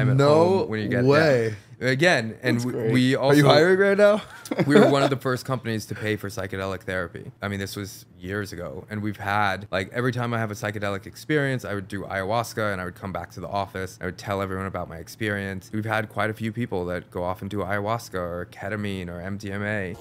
time at home when you get way. Yeah. Again, and we also... Are you hiring right now? We were one of the first companies to pay for psychedelic therapy. I mean, this was years ago. And we've had, like, every time I have a psychedelic experience, I would do ayahuasca and I would come back to the office. I would tell everyone about my experience. We've had quite a few people that go off and do ayahuasca or ketamine or MDMA.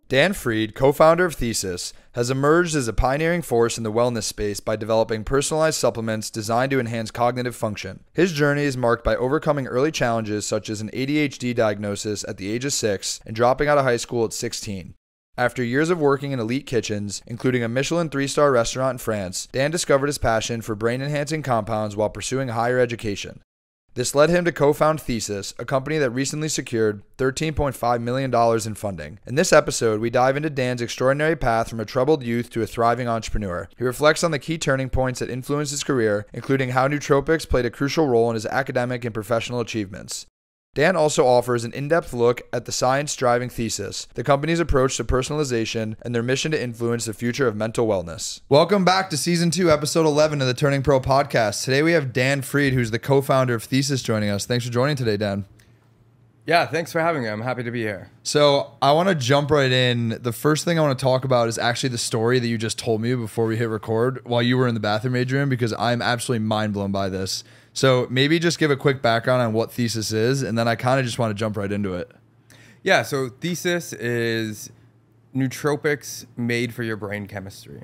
Dan Fried, co-founder of Thesis, has emerged as a pioneering force in the wellness space by developing personalized supplements designed to enhance cognitive function. His journey is marked by overcoming early challenges such as an ADHD diagnosis at the age of 6 and dropping out of high school at 16. After years of working in elite kitchens, including a Michelin-3-star restaurant in France, Dan discovered his passion for brain-enhancing compounds while pursuing higher education. This led him to co-found Thesis, a company that recently secured $13.5 million in funding. In this episode, we dive into Dan's extraordinary path from a troubled youth to a thriving entrepreneur. He reflects on the key turning points that influenced his career, including how nootropics played a crucial role in his academic and professional achievements. Dan also offers an in-depth look at the science driving Thesis, the company's approach to personalization, and their mission to influence the future of mental wellness. Welcome back to Season 2, Episode 11 of the Turning Pro podcast. Today we have Dan Fried, who's the co-founder of Thesis, joining us. Thanks for joining today, Dan. Yeah, thanks for having me. I'm happy to be here. So I want to jump right in. The first thing I want to talk about is actually the story that you just told me before we hit record while you were in the bathroom, Adrian, because I'm absolutely mind blown by this. So maybe just give a quick background on what Thesis is, and then I kind of just want to jump right into it. Yeah, so Thesis is nootropics made for your brain chemistry.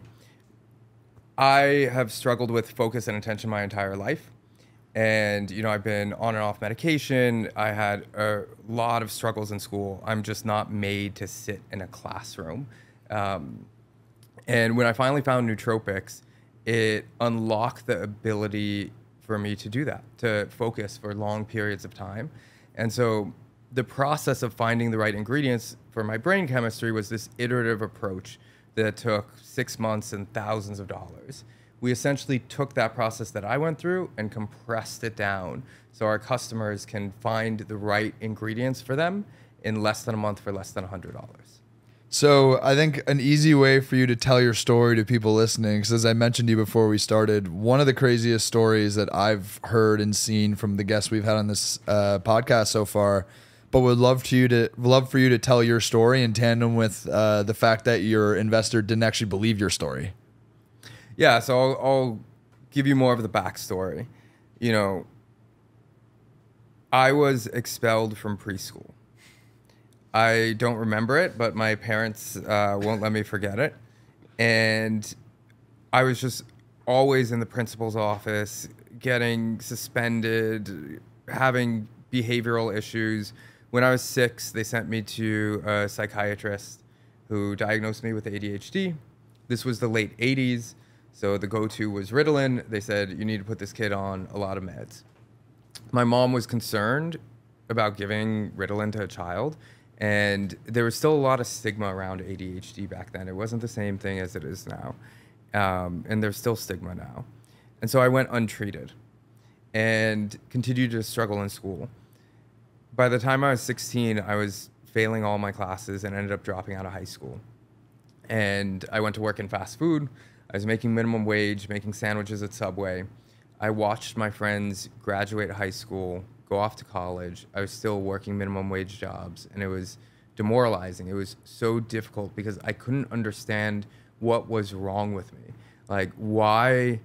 I have struggled with focus and attention my entire life. And, you know, I've been on and off medication. I had a lot of struggles in school. I'm just not made to sit in a classroom. And when I finally found nootropics, it unlocked the ability for me to do that, to focus for long periods of time. And so the process of finding the right ingredients for my brain chemistry was this iterative approach that took 6 months and thousands of dollars. We essentially took that process that I went through and compressed it down so our customers can find the right ingredients for them in less than a month for less than $100. So I think an easy way for you to tell your story to people listening, because as I mentioned to you before we started, one of the craziest stories that I've heard and seen from the guests we've had on this podcast so far, but would love for you to tell your story in tandem with the fact that your investor didn't actually believe your story. Yeah, so I'll give you more of the backstory. You know, I was expelled from preschool. I don't remember it, but my parents won't let me forget it. And I was just always in the principal's office, getting suspended, having behavioral issues. When I was 6, they sent me to a psychiatrist who diagnosed me with ADHD. This was the late 80s, so the go-to was Ritalin. They said, you need to put this kid on a lot of meds. My mom was concerned about giving Ritalin to a child, and there was still a lot of stigma around ADHD back then. It wasn't the same thing as it is now. And there's still stigma now. And so I went untreated and continued to struggle in school. By the time I was 16, I was failing all my classes and ended up dropping out of high school. And I went to work in fast food. I was making minimum wage, making sandwiches at Subway. I watched my friends graduate high school, go off to college. I was still working minimum wage jobs, and it was demoralizing. It was so difficult because I couldn't understand what was wrong with me. Like, why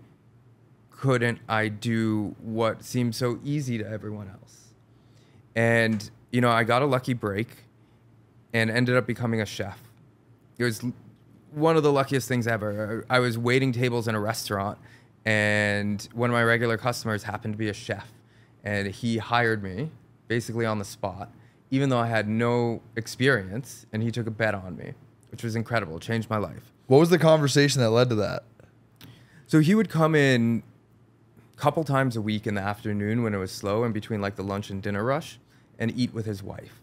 couldn't I do what seemed so easy to everyone else? And, you know, I got a lucky break and ended up becoming a chef. It was one of the luckiest things ever. I was waiting tables in a restaurant, and one of my regular customers happened to be a chef. And he hired me basically on the spot, even though I had no experience, and he took a bet on me, which was incredible. It changed my life. What was the conversation that led to that? So he would come in a couple times a week in the afternoon when it was slow in between like the lunch and dinner rush and eat with his wife.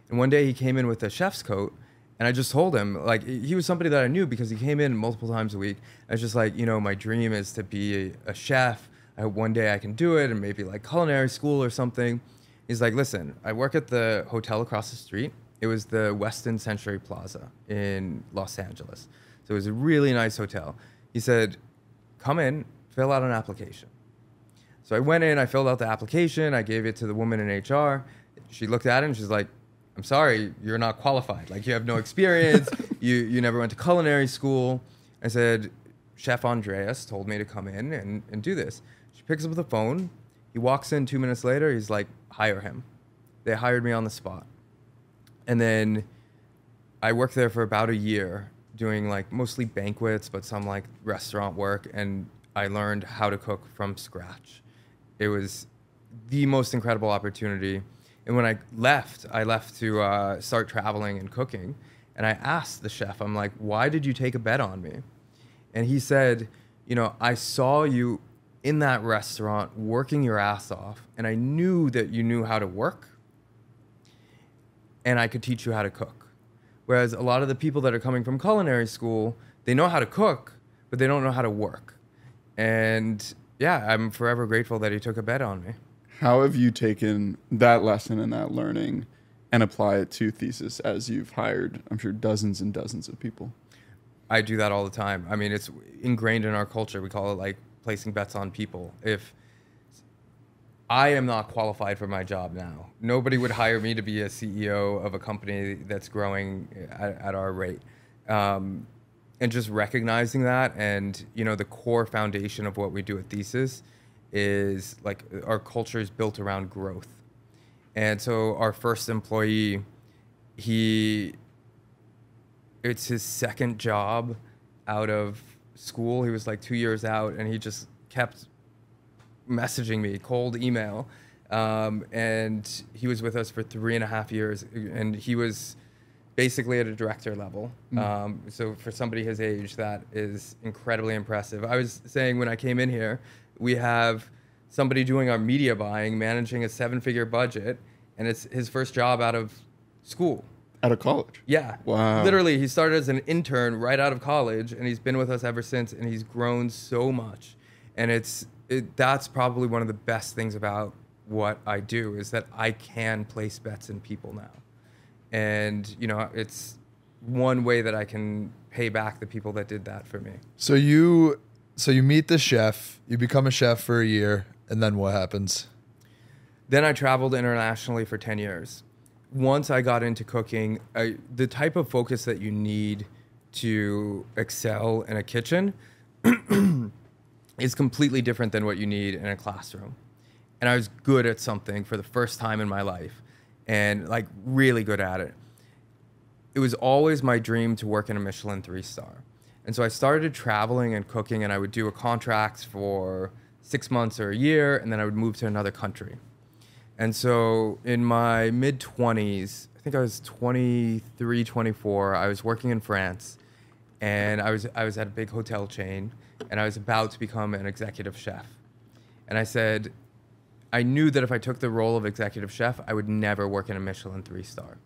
And one day he came in with a chef's coat, and I just told him, like, he was somebody that I knew because he came in multiple times a week. I was just like, you know, my dream is to be a chef. I hope one day I can do it, and maybe like culinary school or something. He's like, listen, I work at the hotel across the street. It was the Westin Century Plaza in Los Angeles. So it was a really nice hotel. He said, come in, fill out an application. So I went in, I filled out the application, I gave it to the woman in HR. She looked at it and she's like, I'm sorry, you're not qualified. Like, you have no experience. you never went to culinary school. I said, Chef Andreas told me to come in and do this. She picks up the phone. He walks in 2 minutes later. He's like, hire him. They hired me on the spot. And then I worked there for about a year doing like mostly banquets, but some like restaurant work. And I learned how to cook from scratch. It was the most incredible opportunity. And when I left to start traveling and cooking. And I asked the chef, I'm like, why did you take a bet on me? And he said, you know, I saw you in that restaurant working your ass off, and I knew that you knew how to work, and I could teach you how to cook. Whereas a lot of the people that are coming from culinary school, they know how to cook, but they don't know how to work. And yeah, I'm forever grateful that he took a bet on me. How have you taken that lesson and that learning and apply it to Thesis as you've hired, I'm sure, dozens and dozens of people? I do that all the time. I mean, it's ingrained in our culture. We call it like placing bets on people. If I am not qualified for my job now, nobody would hire me to be a CEO of a company that's growing at our rate. And just recognizing that, and you know, the core foundation of what we do at Thesis is like our culture is built around growth. And so our first employee, it's his second job out of school. He was like 2 years out, and he just kept messaging me, cold email. And he was with us for 3.5 years, and he was basically at a director level. So for somebody his age, that is incredibly impressive. I was saying when I came in here, we have somebody doing our media buying, managing a 7-figure budget, and it's his first job out of school. Out of college? Yeah. Wow. Literally, he started as an intern right out of college, and he's been with us ever since, and he's grown so much. And that's probably one of the best things about what I do, is that I can place bets in people now. And, you know, it's one way that I can pay back the people that did that for me. So you meet the chef, you become a chef for a year, and then what happens? Then I traveled internationally for 10 years. Once I got into cooking, the type of focus that you need to excel in a kitchen is completely different than what you need in a classroom. And I was good at something for the first time in my life, and like really good at it. It was always my dream to work in a Michelin-3-star. And so I started traveling and cooking, and I would do a contract for 6 months or a year, and then I would move to another country. And so in my mid-20s, I think I was 23, 24, I was working in France, and I was at a big hotel chain, and I was about to become an executive chef. And I said, I knew that if I took the role of executive chef, I would never work in a Michelin-3-star.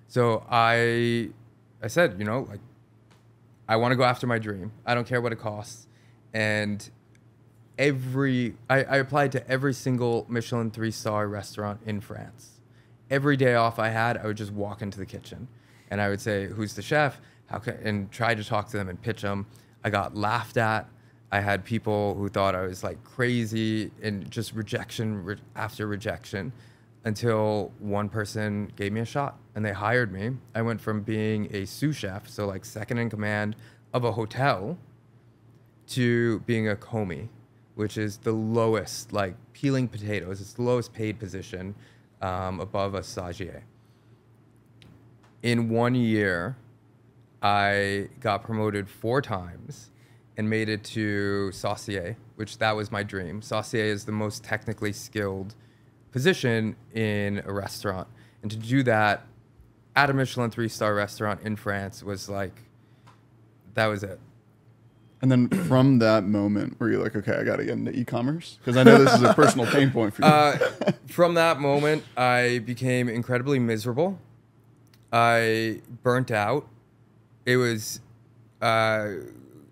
So I said, you know, like, I want to go after my dream. I don't care what it costs. And I applied to every single Michelin-3-star restaurant in France. Every day off I had, I would just walk into the kitchen, and I would say, who's the chef? And try to talk to them and pitch them. I got laughed at. I had people who thought I was like crazy, and just rejection after rejection, until one person gave me a shot and they hired me. I went from being a sous chef, so like second in command of a hotel, to being a commis, which is the lowest, like peeling potatoes. It's the lowest paid position above a stagiaire. In 1 year, I got promoted 4 times and made it to saucier, which that was my dream. Saucier is the most technically skilled position in a restaurant. And to do that at a Michelin-3-star restaurant in France was like, that was it. And then from that moment, were you like, okay, I got to get into e-commerce? Because I know this is a personal pain point for you. From that moment, I became incredibly miserable. I burnt out. It was, I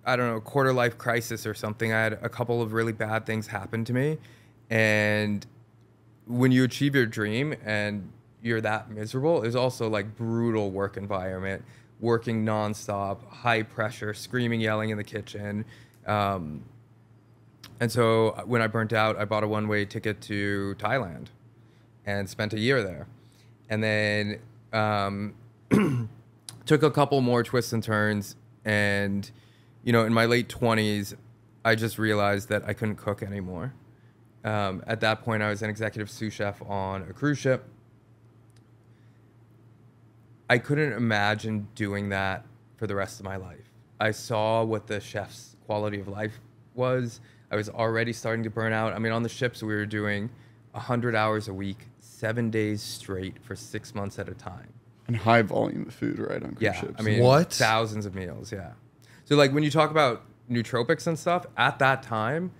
don't know, quarter life crisis or something. I had a couple of really bad things happen to me. And when you achieve your dream and you're that miserable, it's also like brutal work environment, working nonstop, high pressure, screaming, yelling in the kitchen. And so when I burnt out, I bought a one-way ticket to Thailand and spent a year there. And then took a couple more twists and turns. And, you know, in my late 20s, I just realized that I couldn't cook anymore. At that point, I was an executive sous chef on a cruise ship. I couldn't imagine doing that for the rest of my life. I saw what the chef's quality of life was. I was already starting to burn out. I mean, on the ships, we were doing 100 hours a week, 7 days straight for 6 months at a time. And high volume of food, right, on cruise Yeah, ships. I mean, What? thousands of meals, yeah. So, like, when you talk about nootropics and stuff, at that time,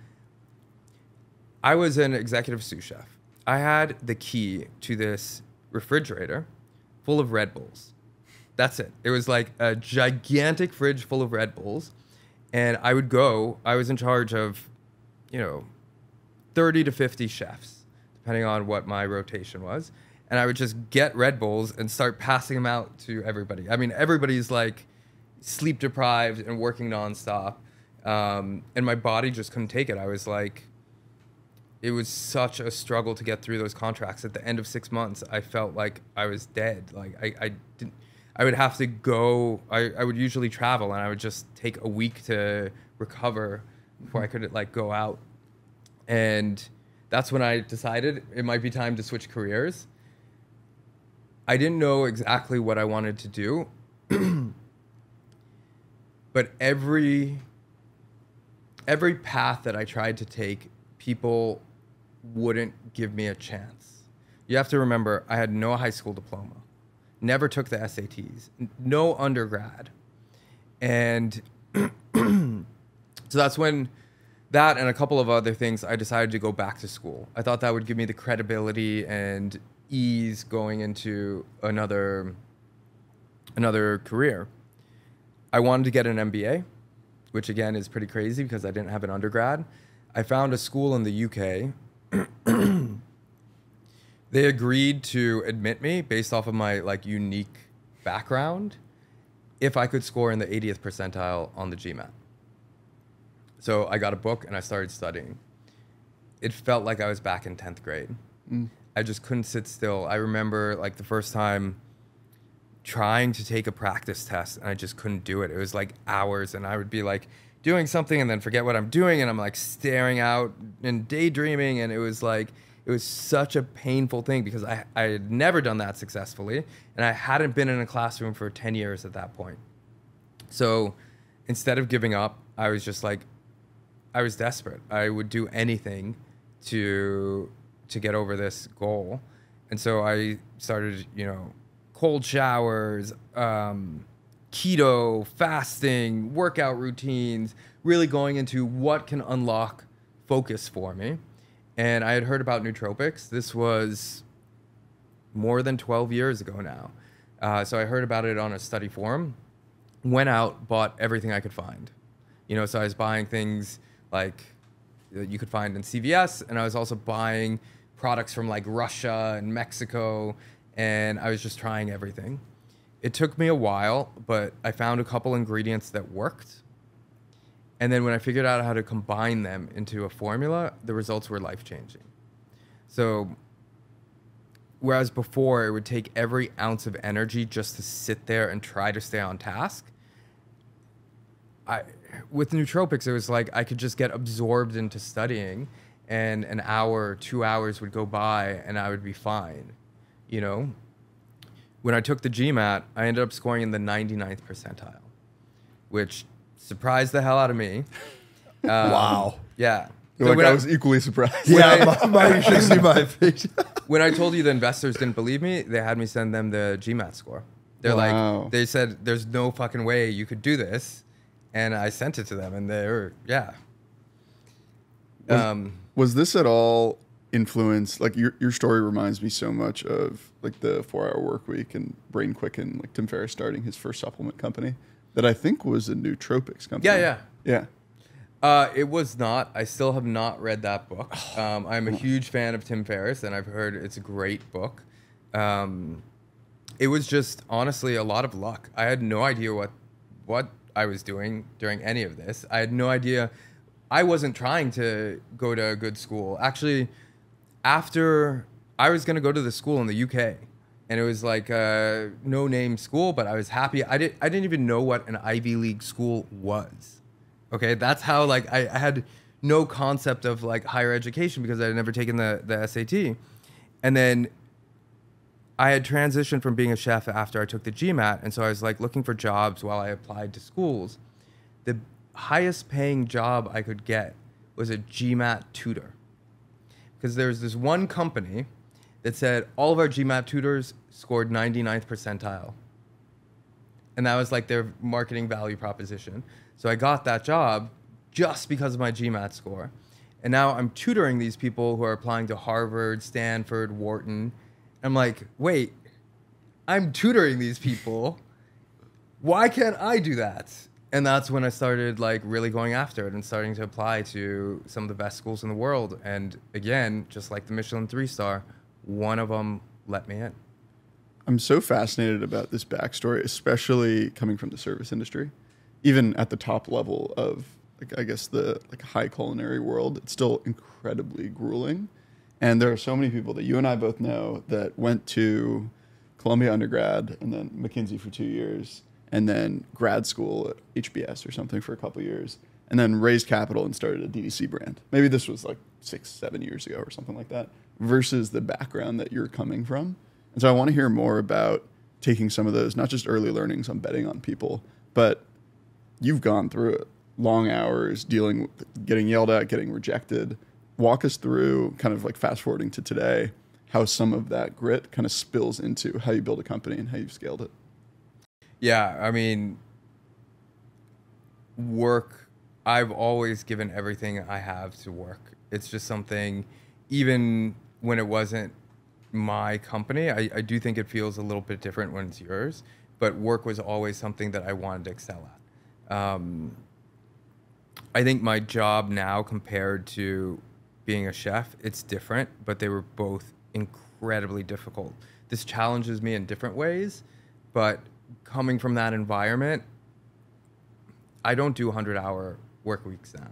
I was an executive sous chef. I had the key to this refrigerator full of Red Bulls. That's it. It was like a gigantic fridge full of Red Bulls. And I was in charge of, you know, 30 to 50 chefs, depending on what my rotation was. And I would just get Red Bulls and start passing them out to everybody. I mean, everybody's like sleep deprived and working nonstop. And my body just couldn't take it. I was like, it was such a struggle to get through those contracts. At the end of 6 months, I felt like I was dead. Like I would have to go. I would usually travel, and I would just take a week to recover before I could like go out. And that's when I decided it might be time to switch careers. I didn't know exactly what I wanted to do, but every path that I tried to take, people wouldn't give me a chance. You have to remember, I had no high school diploma, never took the SATs, no undergrad. And so that's when that and a couple of other things, I decided to go back to school. I thought that would give me the credibility and ease going into another career. I wanted to get an MBA, which again is pretty crazy because I didn't have an undergrad. I found a school in the UK. They agreed to admit me based off of my like unique background if I could score in the 80th percentile on the GMAT. So I got a book and I started studying. It felt like I was back in 10th grade. I just couldn't sit still. I remember like the first time trying to take a practice test and I just couldn't do it. It was like hours and I would be like doing something and then forget what I'm doing and I'm like staring out and daydreaming, and it was such a painful thing because I had never done that successfully and I hadn't been in a classroom for 10 years at that point. So instead of giving up, I was just like, I was desperate. I would do anything to get over this goal. And so I started, you know, cold showers, keto, fasting, workout routines, really going into what can unlock focus for me. And I had heard about nootropics. This was more than 12 years ago now. So I heard about it on a study forum, went out, bought everything I could find. You know, so I was buying things like that you could find in CVS, and I was also buying products from like Russia and Mexico, and I was just trying everything. It took me a while, but I found a couple ingredients that worked. And then when I figured out how to combine them into a formula, the results were life-changing. So whereas before it would take every ounce of energy just to sit there and try to stay on task, with nootropics, it was like I could just get absorbed into studying, and an hour, 2 hours would go by and I would be fine. You know, when I took the GMAT, I ended up scoring in the 99th percentile, which surprised the hell out of me. Wow. Yeah. You're like, I was equally surprised. Yeah, you should see my face. When I told you the investors didn't believe me, they had me send them the GMAT score. They're like, they said, there's no fucking way you could do this. And I sent it to them, and they were, yeah. Was this at all influenced? Like your story reminds me so much of like the 4-hour work week and Brain Quicken, like Tim Ferriss starting his first supplement company that I think was a nootropics company. Yeah. It was not. I still have not read that book. I'm a huge fan of Tim Ferriss, and I've heard it's a great book. It was just honestly a lot of luck. I had no idea what I was doing during any of this. I had no idea I wasn't trying to go to a good school. Actually, after I was going to go to the school in the UK, and it was like a no-name school, but I was happy. I didn't even know what an Ivy League school was. Okay, that's how like I had no concept of like higher education because I had never taken the SAT. And then I had transitioned from being a chef after I took the GMAT, and so I was like looking for jobs while I applied to schools. The highest paying job I could get was a GMAT tutor. Because there's this one company that said all of our GMAT tutors scored 99th percentile. And that was like their marketing value proposition. So I got that job just because of my GMAT score. And now I'm tutoring these people who are applying to Harvard, Stanford, Wharton. I'm like, wait, I'm tutoring these people. Why can't I do that? And that's when I started like really going after it and starting to apply to some of the best schools in the world. And again, just like the Michelin-3-star, one of them let me in. I'm so fascinated about this backstory, especially coming from the service industry. Even at the top level of, like, I guess, the like high culinary world, it's still incredibly grueling. And there are so many people that you and I both know that went to Columbia undergrad and then McKinsey for 2 years and then grad school at HBS or something for a couple of years and then raised capital and started a DTC brand. Maybe this was like 6-7 years ago or something like that, versus the background that you're coming from. And so I want to hear more about taking some of those, not just early learnings on betting on people, but you've gone through it. Long hours, dealing with getting yelled at, getting rejected. Walk us through, kind of like fast forwarding to today, how some of that grit kind of spills into how you build a company and how you've scaled it. Yeah, I mean, work, I've always given everything I have to work. It's just something, even when it wasn't my company, I do think it feels a little bit different when it's yours, but work was always something that I wanted to excel at. I think my job now compared to being a chef, it's different, but they were both incredibly difficult. This challenges me in different ways, but coming from that environment, I don't do 100-hour work weeks now.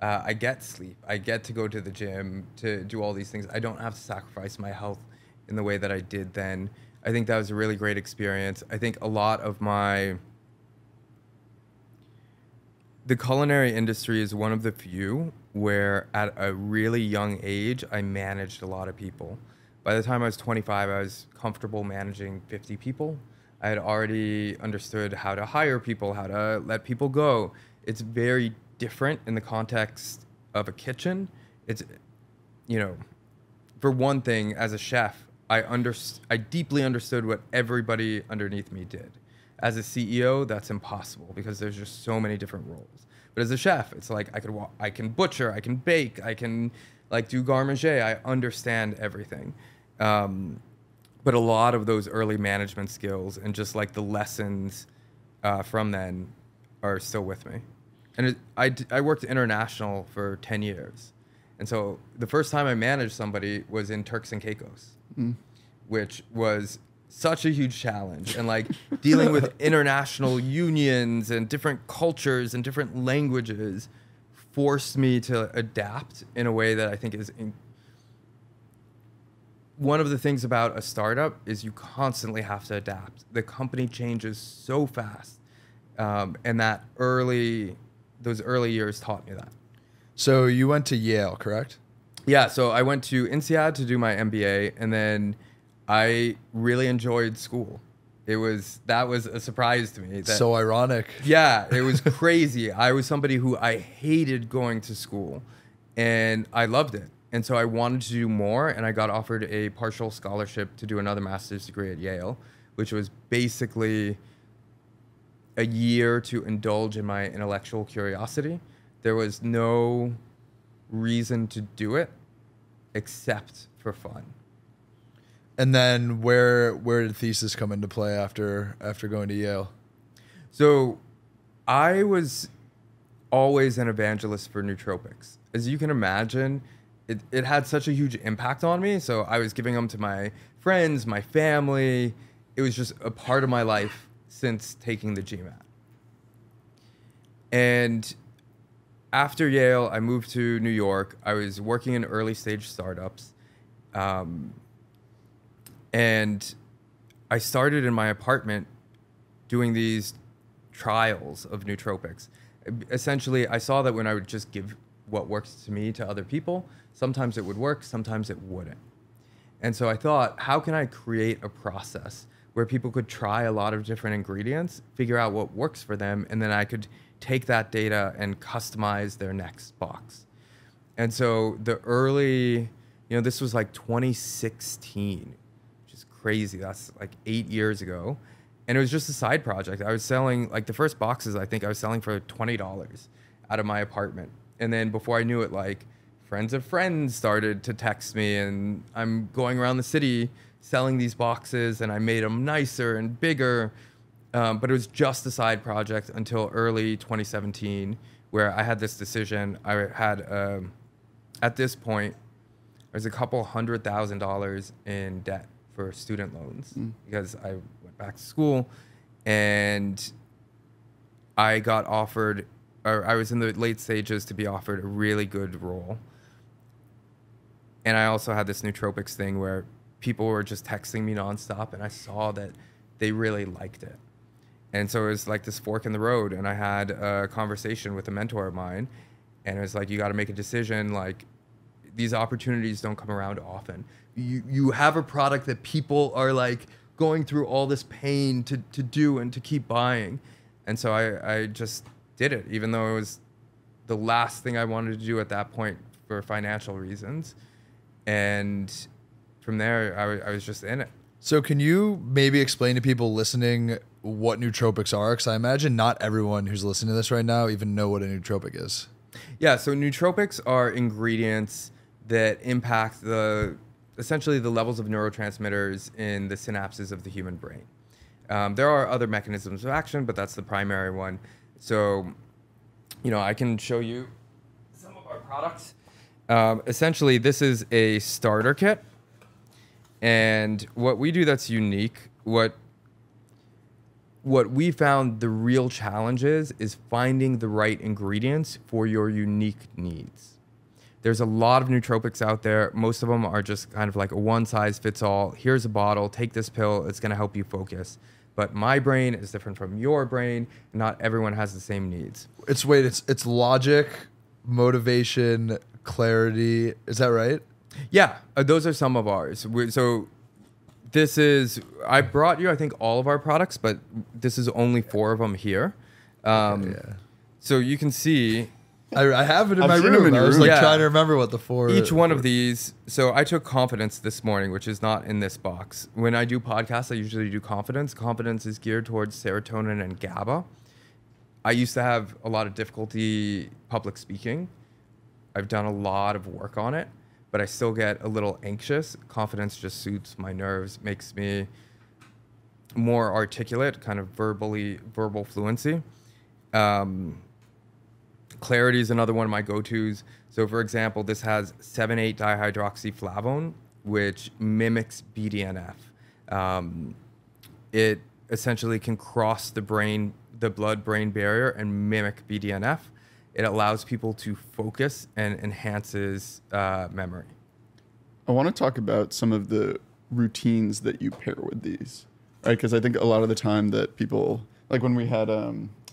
I get sleep. I get to go to the gym, to do all these things. I don't have to sacrifice my health in the way that I did then. I think that was a really great experience. I think a lot of the culinary industry is one of the few where at a really young age, I managed a lot of people. By the time I was 25, I was comfortable managing 50 people. I had already understood how to hire people, how to let people go. It's very different in the context of a kitchen. It's, you know, for one thing, as a chef, I deeply understood what everybody underneath me did. As a CEO, that's impossible because there's just so many different roles. But as a chef, it's like I can butcher, I can bake, I can like do garde manger. I understand everything. But a lot of those early management skills and just like the lessons from then are still with me. And I worked international for 10 years. And so the first time I managed somebody was in Turks and Caicos, which was such a huge challenge. And like dealing with international unions and different cultures and different languages forced me to adapt in a way that I think is one of the things about a startup is you constantly have to adapt. The company changes so fast. And those early years taught me that. So you went to Yale, correct? Yeah, so I went to INSEAD to do my MBA, and then I really enjoyed school. That was a surprise to me. So ironic. Yeah, it was crazy. I was somebody who I hated going to school, and I loved it. And so I wanted to do more, and I got offered a partial scholarship to do another master's degree at Yale, which was basically a year to indulge in my intellectual curiosity. There was no reason to do it except for fun. And then where did Thesis come into play after going to Yale? So I was always an evangelist for nootropics. As you can imagine, it had such a huge impact on me. So I was giving them to my friends, my family. It was just a part of my life since taking the GMAT. And after Yale, I moved to New York. I was working in early stage startups. And I started in my apartment doing these trials of nootropics. Essentially, I saw that when I would just give what works to me to other people, sometimes it would work, sometimes it wouldn't. And so I thought, how can I create a process where people could try a lot of different ingredients, figure out what works for them, and then I could take that data and customize their next box. And so the early, this was like 2016, which is crazy. That's like 8 years ago. And it was just a side project. I was selling, like the first boxes, I think I was selling for $20 out of my apartment. And then before I knew it, like friends of friends started to text me, and I'm going around the city selling these boxes, and I made them nicer and bigger. But it was just a side project until early 2017, where I had this decision. I had, at this point, there's a couple $100,000 in debt for student loans because I went back to school, and I got offered, or I was in the late stages to be offered a really good role. And I also had this nootropics thing where people were just texting me nonstop, and I saw that they really liked it. And so it was like this fork in the road, and I had a conversation with a mentor of mine, and it was like, you got to make a decision. Like, these opportunities don't come around often. You have a product that people are like going through all this pain to do and to keep buying. And so I just did it, even though it was the last thing I wanted to do at that point for financial reasons. And from there, I was just in it. So can you maybe explain to people listening what nootropics are? Because I imagine not everyone who's listening to this right now even know what a nootropic is. Yeah, so nootropics are ingredients that impact essentially the levels of neurotransmitters in the synapses of the human brain. There are other mechanisms of action, but that's the primary one. So, I can show you some of our products. Essentially, this is a starter kit. And what we do that's unique, what we found the real challenge is finding the right ingredients for your unique needs. There's a lot of nootropics out there. Most of them are just kind of like a one-size-fits-all. Here's a bottle, take this pill, it's gonna help you focus. But my brain is different from your brain. Not everyone has the same needs. It's logic, motivation, clarity. Is that right? Yeah, those are some of ours. So this is, I brought you, I think, all of our products, but this is only 4 of them here. So you can see. I have it in my seen them room. in your I was room. like trying to remember what the 4. Each one of these. So I took Confidence this morning, which is not in this box. When I do podcasts, I usually do Confidence. Confidence is geared towards serotonin and GABA. I used to have a lot of difficulty public speaking. I've done a lot of work on it, but I still get a little anxious. Confidence just soothes my nerves, makes me more articulate, kind of verbal fluency. Clarity is another one of my go-tos. So for example, this has 7,8-dihydroxyflavone, which mimics BDNF. It essentially can cross the blood-brain barrier and mimic BDNF. It allows people to focus and enhances memory. I want to talk about some of the routines that you pair with these, right? Because I think a lot of the time that people, like when we had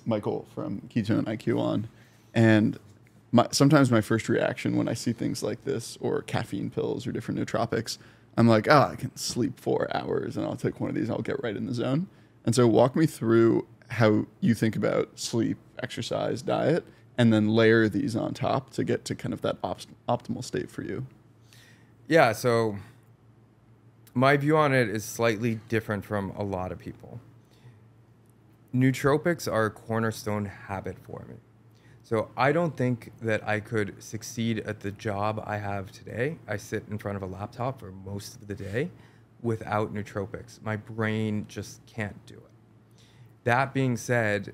Michael from Ketone IQ on, and sometimes my first reaction when I see things like this or caffeine pills or different nootropics, I'm like, I can sleep 4 hours and I'll take one of these and I'll get right in the zone. And so walk me through how you think about sleep, exercise, diet, and then layer these on top to get to kind of that optimal state for you. Yeah, so my view on it is slightly different from a lot of people. Nootropics are a cornerstone habit for me. So I don't think that I could succeed at the job I have today. I sit in front of a laptop for most of the day without nootropics. My brain just can't do it. That being said,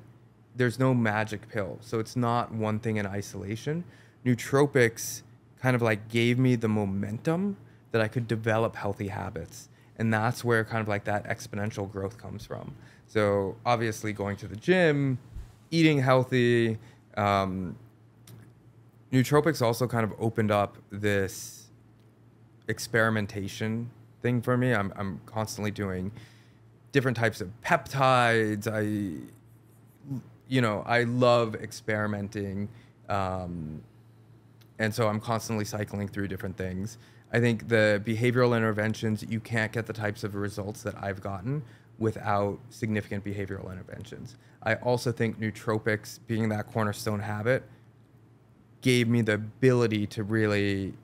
there's no magic pill. So it's not one thing in isolation. Nootropics kind of like gave me the momentum that I could develop healthy habits. And that's where kind of like that exponential growth comes from. So obviously going to the gym, eating healthy, Nootropics also kind of opened up this experimentation thing for me. I'm constantly doing different types of peptides. I love experimenting. And so I'm constantly cycling through different things. I think the behavioral interventions, you can't get the types of results that I've gotten without significant behavioral interventions. I also think nootropics, being that cornerstone habit, gave me the ability to really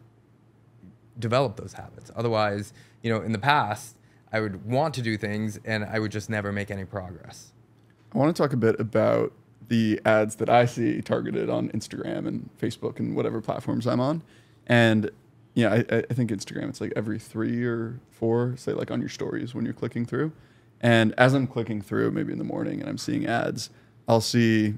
develop those habits. Otherwise, in the past, I would want to do things and I would just never make any progress. I want to talk a bit about the ads that I see targeted on Instagram and Facebook and whatever platforms I'm on. And yeah, I think Instagram, it's like every 3 or 4, say like on your stories when you're clicking through. And as I'm clicking through, maybe in the morning and I'm seeing ads, I'll see,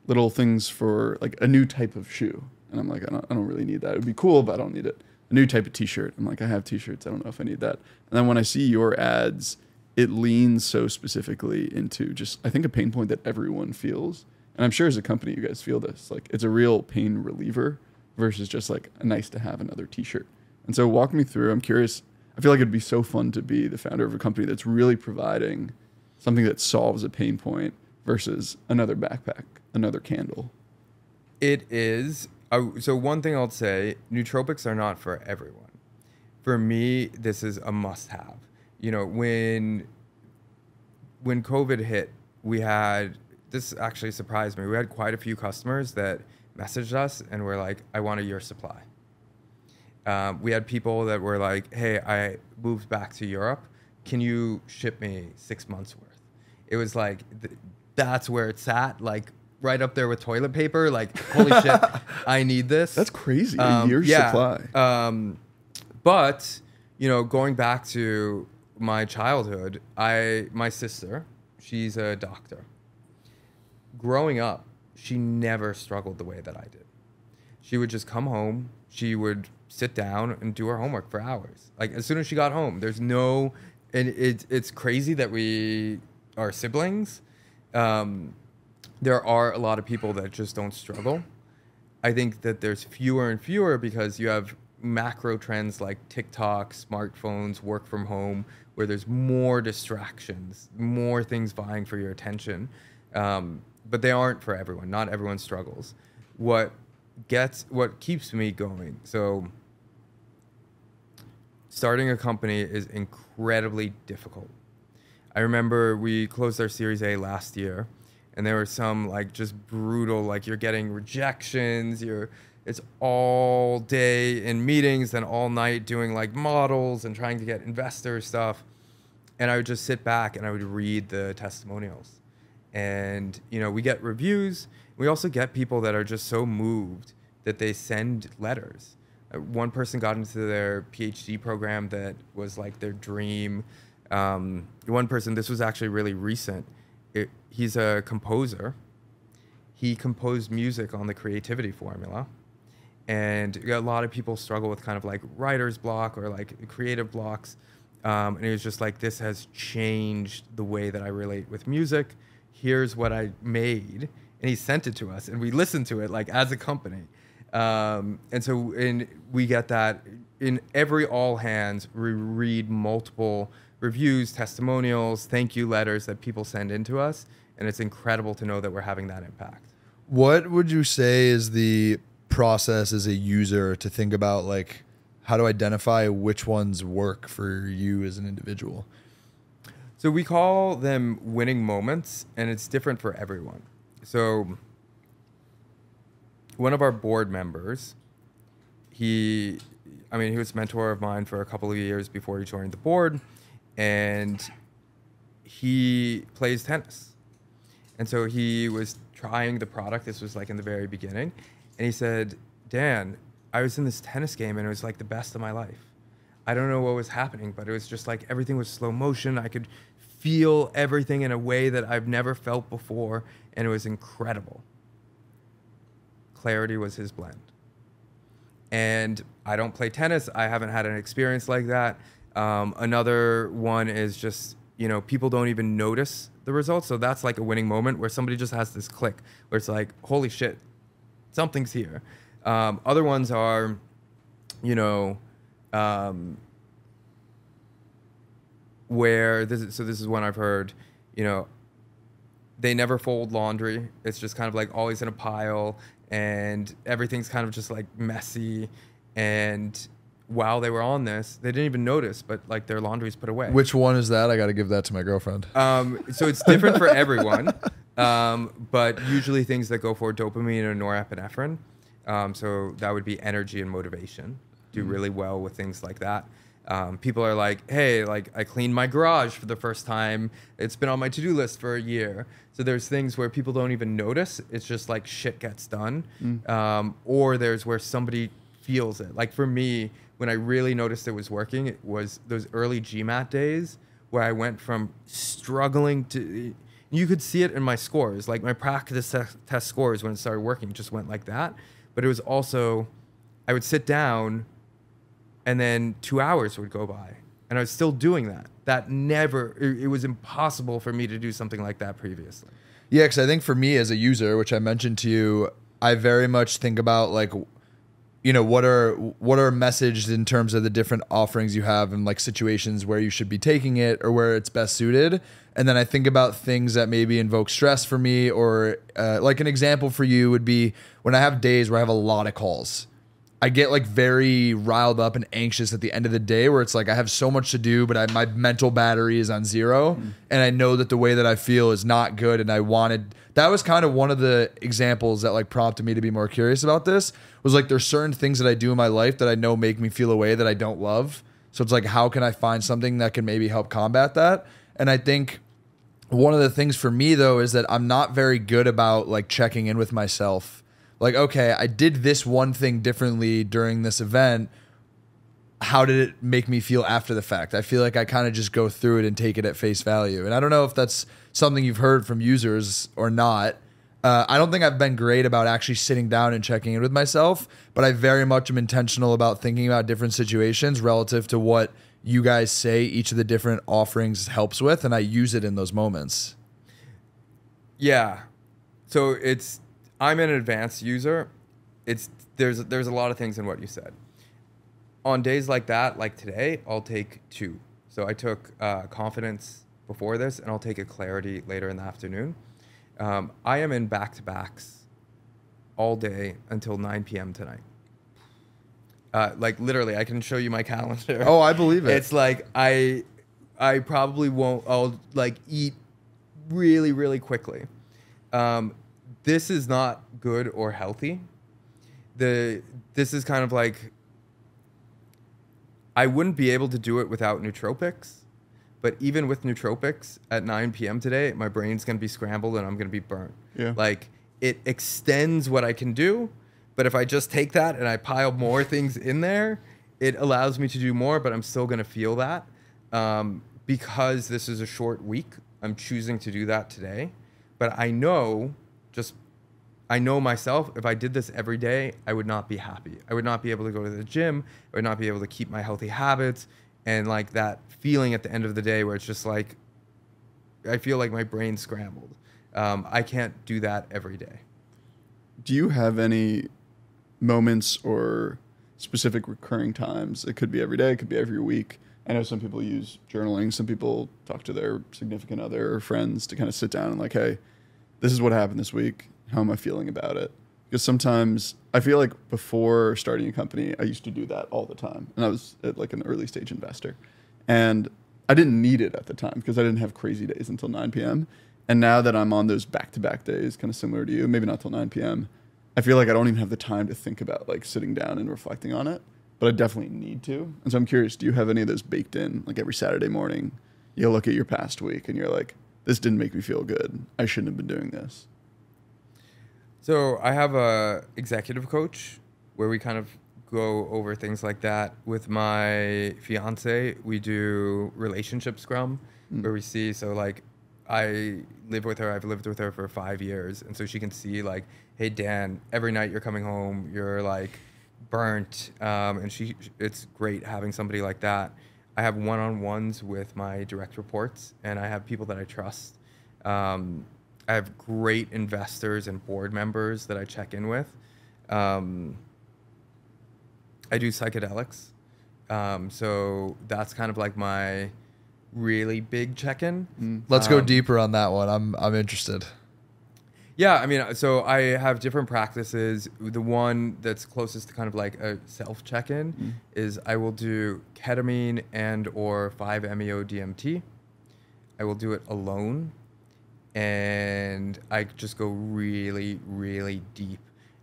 little things for like a new type of shoe. And I'm like, I don't really need that. It would be cool, but I don't need it. A new type of t-shirt. I'm like, I have t-shirts. I don't know if I need that. And then when I see your ads, it leans so specifically into just, I think, a pain point that everyone feels. And I'm sure as a company, you guys feel this. Like, it's a real pain reliever versus just like a nice to have another t-shirt. And so walk me through. I'm curious. I feel like it'd be so fun to be the founder of a company that's really providing something that solves a pain point versus another backpack, another candle. It is. So one thing I'll say, nootropics are not for everyone. For me, this is a must-have. When COVID hit, this actually surprised me. We had quite a few customers that messaged us and were like, I want a year supply. We had people that were like, hey, I moved back to Europe. Can you ship me 6 months worth? It was like, that's where it's at. Like, right up there with toilet paper. Like, holy shit, I need this. That's crazy. A year's supply. But, going back to my childhood, my sister, she's a doctor. Growing up, she never struggled the way that I did. She would just come home. She would sit down and do her homework for hours. Like, as soon as she got home, and it's crazy that we are siblings. There are a lot of people that just don't struggle. I think that there's fewer and fewer because you have macro trends like TikTok, smartphones, work from home, where there's more distractions, more things vying for your attention. But they aren't for everyone. Not everyone struggles. What keeps me going. So starting a company is incredibly difficult. I remember we closed our Series A last year, and there were some like just brutal, like you're getting rejections, it's all day in meetings and all night doing like models and trying to get investor stuff. And I would just sit back and I would read the testimonials. And, we get reviews. We also get people that are just so moved that they send letters. One person got into their PhD program that was like their dream. One person, this was actually really recent. He's a composer. He composed music on the creativity formula. And a lot of people struggle with kind of like writer's block or like creative blocks. And he was just like, this has changed the way that I relate with music. Here's what I made. And he sent it to us and we listened to it like as a company. And we get that in every all hands. We read multiple reviews, testimonials, thank you letters that people send into us. And it's incredible to know that we're having that impact. What would you say is the process as a user to think about, like, how to identify which ones work for you as an individual? So we call them winning moments, and it's different for everyone. So one of our board members, he was a mentor of mine for a couple of years before he joined the board, and he plays tennis. And so he was trying the product. This was like in the very beginning. And he said, Dan, I was in this tennis game and it was like the best of my life. I don't know what was happening, but it was just like everything was slow motion. I could feel everything in a way that I've never felt before. And it was incredible. Clarity was his blend. And I don't play tennis. I haven't had an experience like that. Another one is just, people don't even notice the results. So that's like a winning moment where somebody just has this click where it's like, holy shit, something's here. Other ones are, you know, where this is one I've heard, you know, they never fold laundry. It's just kind of like always in a pile, and everything's kind of just like messy. And while they were on this, they didn't even notice, but like their laundry's put away. Which one is that? I got to give that to my girlfriend. So it's different for everyone, but usually things that go for dopamine or norepinephrine. So that would be energy and motivation. Do really well with things like that. People are like, hey, like I cleaned my garage for the first time. It's been on my to-do list for a year. So there's things where people don't even notice. It's just like shit gets done. Or there's where somebody feels it. Like for me, when I really noticed it was working, it was those early GMAT days where I went from struggling to, you could see it in my scores. Like my practice test scores when it started working just went like that. But it was also, I would sit down and then 2 hours would go by and I was still doing that. That never, it was impossible for me to do something like that previously. Yeah, because I think for me as a user, which I mentioned to you, I very much think about like, you know, what are messaged in terms of the different offerings you have and like situations where you should be taking it or where it's best suited. And then I think about things that maybe invoke stress for me, or like an example for you would be when I have days where I have a lot of calls. I get like very riled up and anxious at the end of the day where it's like I have so much to do, but my mental battery is on zero. And I know that the way that I feel is not good. And that was kind of one of the examples that like prompted me to be more curious about this, was like there's certain things that I do in my life that I know make me feel a way that I don't love. So it's like, how can I find something that can maybe help combat that? And I think one of the things for me though is that I'm not very good about like checking in with myself. Like, okay, I did this one thing differently during this event. How did it make me feel after the fact? I feel like I kind of just go through it and take it at face value. And I don't know if that's something you've heard from users or not. I don't think I've been great about actually sitting down and checking in with myself, but I very much am intentional about thinking about different situations relative to what you guys say each of the different offerings helps with, and I use it in those moments. Yeah. So I'm an advanced user. There's a lot of things in what you said. On days like that, like today, I'll take 2. So I took confidence before this, and I'll take a clarity later in the afternoon. I am in back-to-backs all day until 9 p.m. tonight. Like literally, I can show you my calendar. Oh, I believe it. It's like I probably won't. I'll like eat really, really quickly. This is not good or healthy. This is kind of like, I wouldn't be able to do it without nootropics, but even with nootropics at 9 p.m. today, my brain's going to be scrambled and I'm going to be burnt. Yeah. Like it extends what I can do, but if I just take that and I pile more things in there, it allows me to do more, but I'm still going to feel that. Because this is a short week, I'm choosing to do that today. But I know myself, if I did this every day, I would not be happy. I would not be able to go to the gym. I would not be able to keep my healthy habits. And like that feeling at the end of the day where it's just like, I feel like my brain's scrambled. I can't do that every day. Do you have any moments or specific recurring times? It could be every day, it could be every week. I know some people use journaling. Some people talk to their significant other or friends to kind of sit down and like, hey, this is what happened this week. How am I feeling about it? Because sometimes I feel like before starting a company, I used to do that all the time. And I was like an early stage investor. And I didn't need it at the time because I didn't have crazy days until 9 p.m. And now that I'm on those back-to-back days, kind of similar to you, maybe not till 9 p.m., I feel like I don't even have the time to think about like sitting down and reflecting on it. But I definitely need to. And so I'm curious, do you have any of those baked in? Like every Saturday morning, you look at your past week and you're like, this didn't make me feel good. I shouldn't have been doing this. So I have a executive coach where we kind of go over things like that. With my fiance, we do relationship scrum where we see, so like I live with her, I've lived with her for 5 years. And so she can see like, hey, Dan, every night you're coming home, you're like burnt. And it's great having somebody like that. I have one-on-ones with my direct reports and I have people that I trust. I have great investors and board members that I check in with. I do psychedelics. So that's kind of like my really big check-in. Let's go deeper on that one. I'm interested. Yeah, I mean, so I have different practices. The one that's closest to kind of like a self check-in is I will do ketamine and or 5-MeO DMT. I will do it alone, and I just go really, really deep,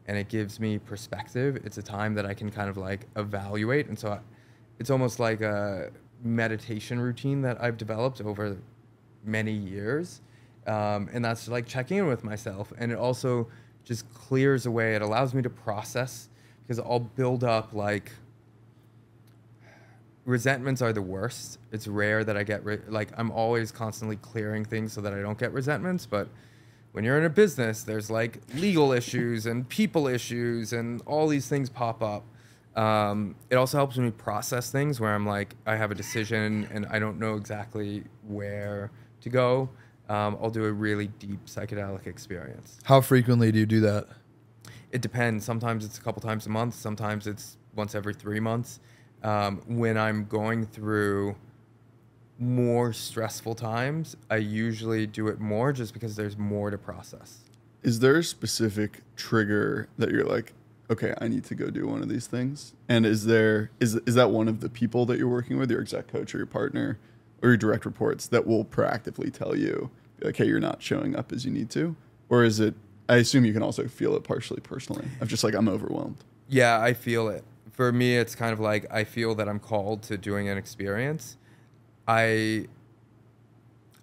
and it gives me perspective. It's a time that I can kind of like evaluate, and so it's almost like a meditation routine that I've developed over many years. And that's like checking in with myself. And it also just clears away. It allows me to process, because I'll build up like resentments are the worst. It's rare that I get like I'm always constantly clearing things so that I don't get resentments. But when you're in a business, there's like legal issues and people issues and all these things pop up. It also helps me process things where I'm like, I have a decision and I don't know exactly where to go. I'll do a really deep psychedelic experience. How frequently do you do that? It depends. Sometimes it's a couple times a month. Sometimes it's once every 3 months. When I'm going through more stressful times, I usually do it more just because there's more to process. Is there a specific trigger that you're like, okay, I need to go do one of these things? And is that one of the people that you're working with, your exec coach or your partner or your direct reports, that will proactively tell you, like, hey, you're not showing up as you need to? Or is it, I assume you can also feel it partially personally, of just like, I'm overwhelmed? Yeah, I feel it. For me, it's kind of like I feel that I'm called to doing an experience. I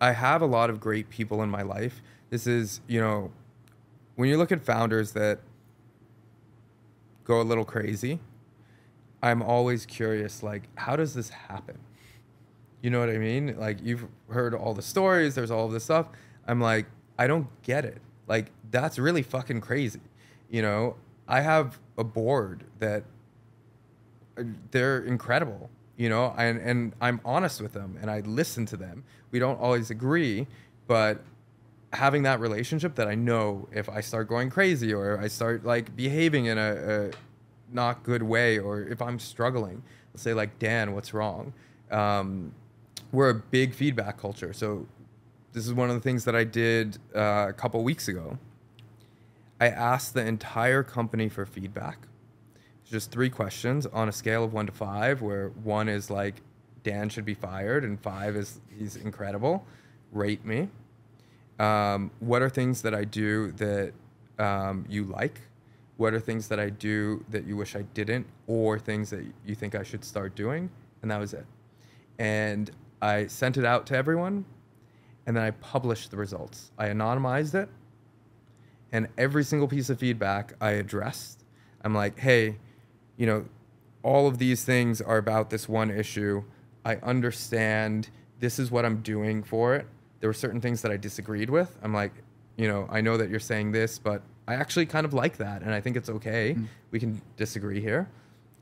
have a lot of great people in my life. This is, when you look at founders that go a little crazy, I'm always curious, like, how does this happen? You know what I mean? Like, you've heard all the stories, there's all of this stuff. I'm like, I don't get it. Like, that's really fucking crazy. I have a board that they're incredible, and I'm honest with them and I listen to them. We don't always agree, but having that relationship that I know if I start going crazy or I start like behaving in a not good way, or if I'm struggling, let's say like, Dan, what's wrong? We're a big feedback culture. So this is one of the things that I did a couple weeks ago. I asked the entire company for feedback. Just 3 questions on a scale of 1 to 5, where 1 is like, Dan should be fired, and 5 is he's incredible. Rate me. What are things that I do that you like? What are things that I do that you wish I didn't, or things that you think I should start doing? And that was it. And I sent it out to everyone, and then I published the results. I anonymized it, and every single piece of feedback I addressed. I'm like, hey, all of these things are about this one issue. I understand. This is what I'm doing for it. There were certain things that I disagreed with. I'm like, I know that you're saying this, but I actually kind of like that, and I think it's okay. We can disagree here.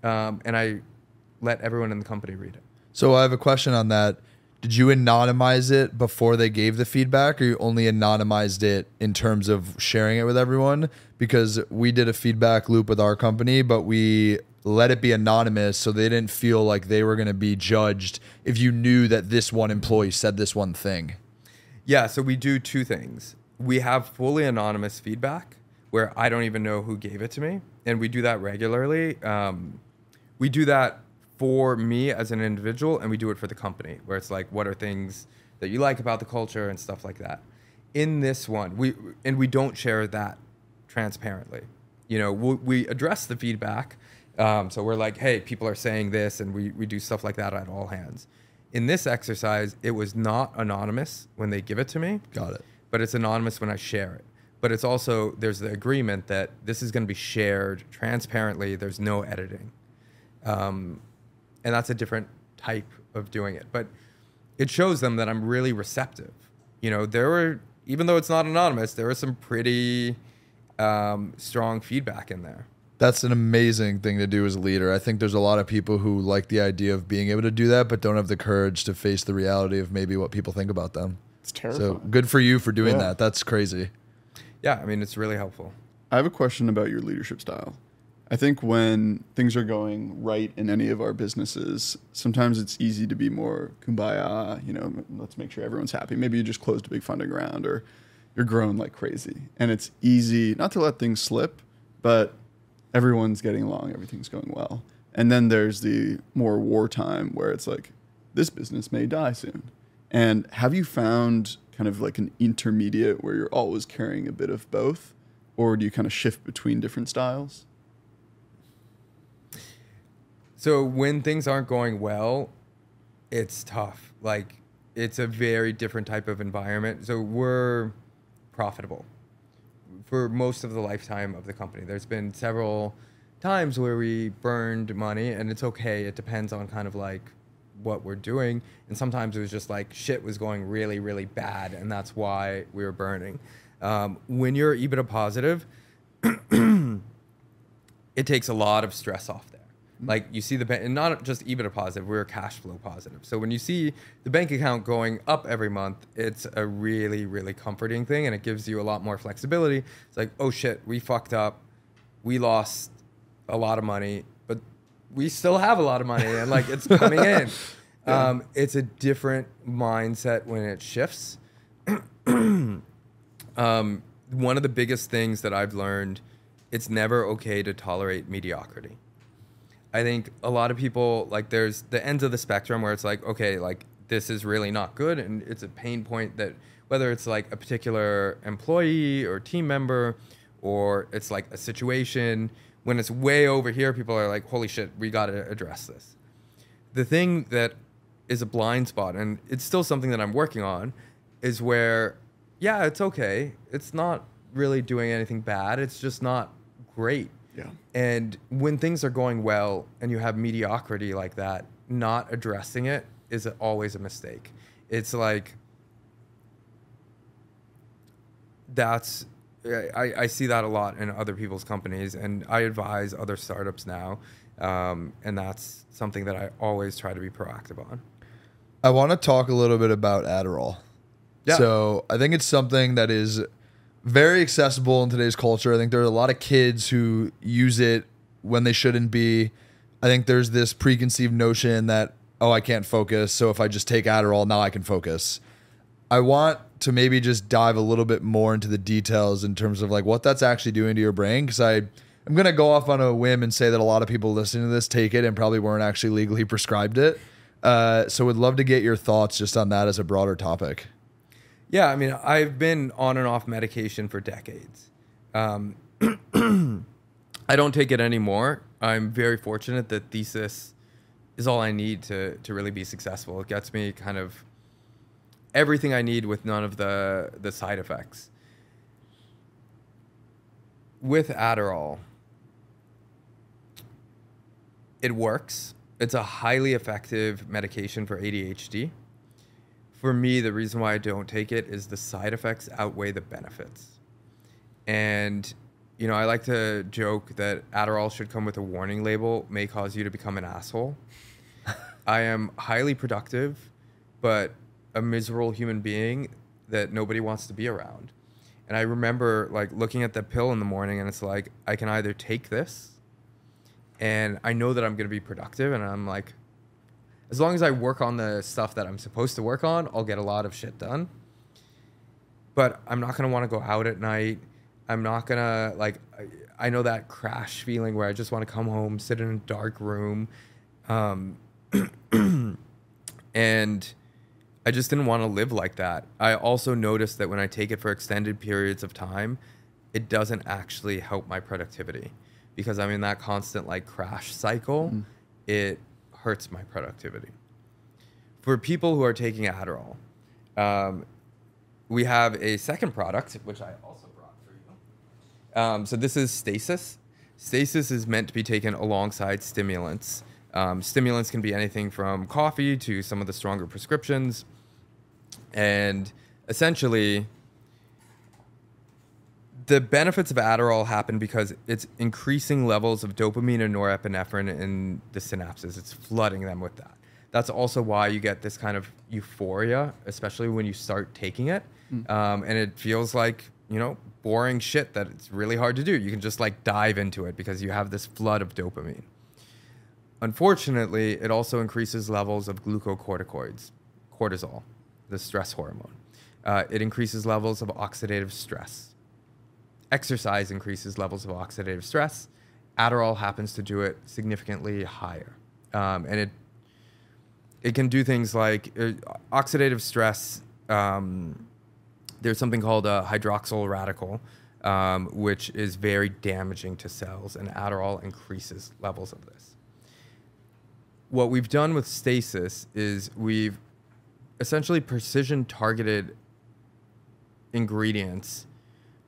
And I let everyone in the company read it. So I have a question on that. Did you anonymize it before they gave the feedback, or you only anonymized it in terms of sharing it with everyone? Because we did a feedback loop with our company, but we let it be anonymous so they didn't feel like they were going to be judged if you knew that this one employee said this one thing. Yeah, so we do 2 things. We have fully anonymous feedback where I don't even know who gave it to me, and we do that regularly. We do that for me as an individual, and we do it for the company, where it's like, what are things that you like about the culture and stuff like that. In this one, we don't share that transparently. We address the feedback. So we're like, hey, people are saying this, and we do stuff like that at all hands. In this exercise, it was not anonymous when they give it to me. Got it. But it's anonymous when I share it. But it's also, there's the agreement that this is going to be shared transparently. There's no editing. And that's a different type of doing it. But it shows them that I'm really receptive. Even though it's not anonymous, there was some pretty strong feedback in there. That's an amazing thing to do as a leader. I think there's a lot of people who like the idea of being able to do that, but don't have the courage to face the reality of maybe what people think about them. It's terrifying. So good for you for doing that. That's crazy. Yeah, I mean, it's really helpful. I have a question about your leadership style. I think when things are going right in any of our businesses, sometimes it's easy to be more kumbaya, you know, let's make sure everyone's happy. Maybe you just closed a big funding round or you're growing like crazy. And it's easy not to let things slip, but everyone's getting along, everything's going well. And then there's the more wartime where it's like, this business may die soon. And have you found kind of like an intermediate where you're always carrying a bit of both? Or do you kind of shift between different styles? So when things aren't going well, it's tough. Like, it's a very different type of environment. So we're profitable for most of the lifetime of the company. There's been several times where we burned money, and it's okay. It depends on kind of like what we're doing. And sometimes it was just like shit was going really, really bad, and that's why we were burning. When you're EBITDA positive, it takes a lot of stress off there. Like, you see and not just EBITDA positive, we're cash flow positive. So when you see the bank account going up every month, it's a really, really comforting thing, and it gives you a lot more flexibility. It's like, oh shit, we fucked up. We lost a lot of money, but we still have a lot of money, and like, it's coming in. Yeah. It's a different mindset when it shifts. One of the biggest things that I've learned, it's never okay to tolerate mediocrity. I think a lot of people, like, there's the ends of the spectrum where it's like, okay, like, this is really not good, and it's a pain point that whether it's like a particular employee or team member, or it's like a situation, when it's way over here, people are like, holy shit, we got to address this. The thing that is a blind spot, and it's still something that I'm working on, is where, yeah, it's okay. It's not really doing anything bad. It's just not great. Yeah. And when things are going well and you have mediocrity like that, not addressing it is always a mistake. It's like, I see that a lot in other people's companies, and I advise other startups now. And that's something that I always try to be proactive on. I want to talk a little bit about Adderall. Yeah. So I think it's something that is very accessible in today's culture. I think there are a lot of kids who use it when they shouldn't be. I think there's this preconceived notion that, oh, I can't focus, so if I just take Adderall, now I can focus. I want to maybe just dive a little bit more into the details in terms of like what that's actually doing to your brain, because I'm going to go off on a whim and say that a lot of people listening to this take it and probably weren't actually legally prescribed it. So would love to get your thoughts just on that as a broader topic. Yeah, I mean, I've been on and off medication for decades. I don't take it anymore. I'm very fortunate that Thesis is all I need to really be successful. It gets me kind of everything I need with none of the side effects. With Adderall, it works. It's a highly effective medication for ADHD. For me, the reason why I don't take it is the side effects outweigh the benefits. And, you know, I like to joke that Adderall should come with a warning label, may cause you to become an asshole. I am highly productive, but a miserable human being that nobody wants to be around. And I remember like looking at the pill in the morning, and it's like, I can either take this and I know that I'm going to be productive, and I'm like, as long as I work on the stuff that I'm supposed to work on, I'll get a lot of shit done. But I'm not going to want to go out at night. I'm not going to, like, I know that crash feeling where I just want to come home, sit in a dark room. And I just didn't want to live like that. I also noticed that when I take it for extended periods of time, it doesn't actually help my productivity, because I'm in that constant like crash cycle. It hurts my productivity. For people who are taking Adderall, we have a second product, which I also brought for you. So this is Thesis. Thesis is meant to be taken alongside stimulants. Stimulants can be anything from coffee to some of the stronger prescriptions. And essentially, the benefits of Adderall happen because it's increasing levels of dopamine and norepinephrine in the synapses. It's flooding them with that. That's also why you get this kind of euphoria, especially when you start taking it. And it feels like, you know, boring shit that it's really hard to do. You can just like dive into it because you have this flood of dopamine. Unfortunately, it also increases levels of glucocorticoids, cortisol, the stress hormone. It increases levels of oxidative stress. Exercise increases levels of oxidative stress. Adderall happens to do it significantly higher. And it can do things like oxidative stress. There's something called a hydroxyl radical, which is very damaging to cells, and Adderall increases levels of this. What we've done with Thesis is we've essentially precision targeted ingredients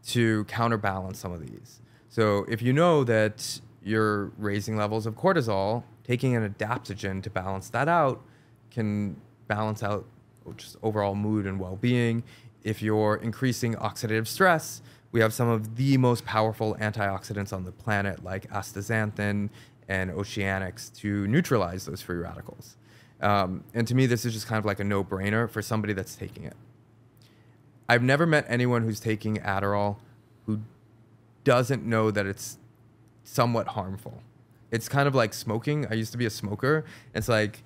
to counterbalance some of these. So if you know that you're raising levels of cortisol, taking an adaptogen to balance that out can balance out just overall mood and well-being. If you're increasing oxidative stress, we have some of the most powerful antioxidants on the planet, like astaxanthin and oceanics, to neutralize those free radicals. And to me, this is just kind of like a no-brainer for somebody that's taking it. I've never met anyone who's taking Adderall who doesn't know that it's somewhat harmful. It's kind of like smoking. I used to be a smoker. It's like,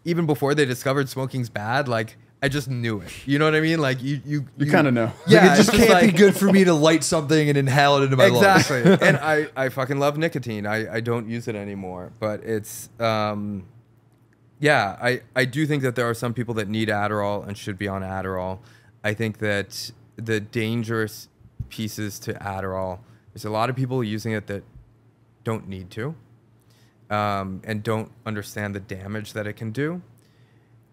even before they discovered smoking's bad, like, I just knew it. You know what I mean? Like, you kind of know. Yeah, it just it's can't like, be good for me to light something and inhale it into my lungs. Exactly. And I fucking love nicotine. I don't use it anymore. But it's, yeah, I do think that there are some people that need Adderall and should be on Adderall. I think that the dangerous pieces to Adderall, there's a lot of people using it that don't need to, and don't understand the damage that it can do.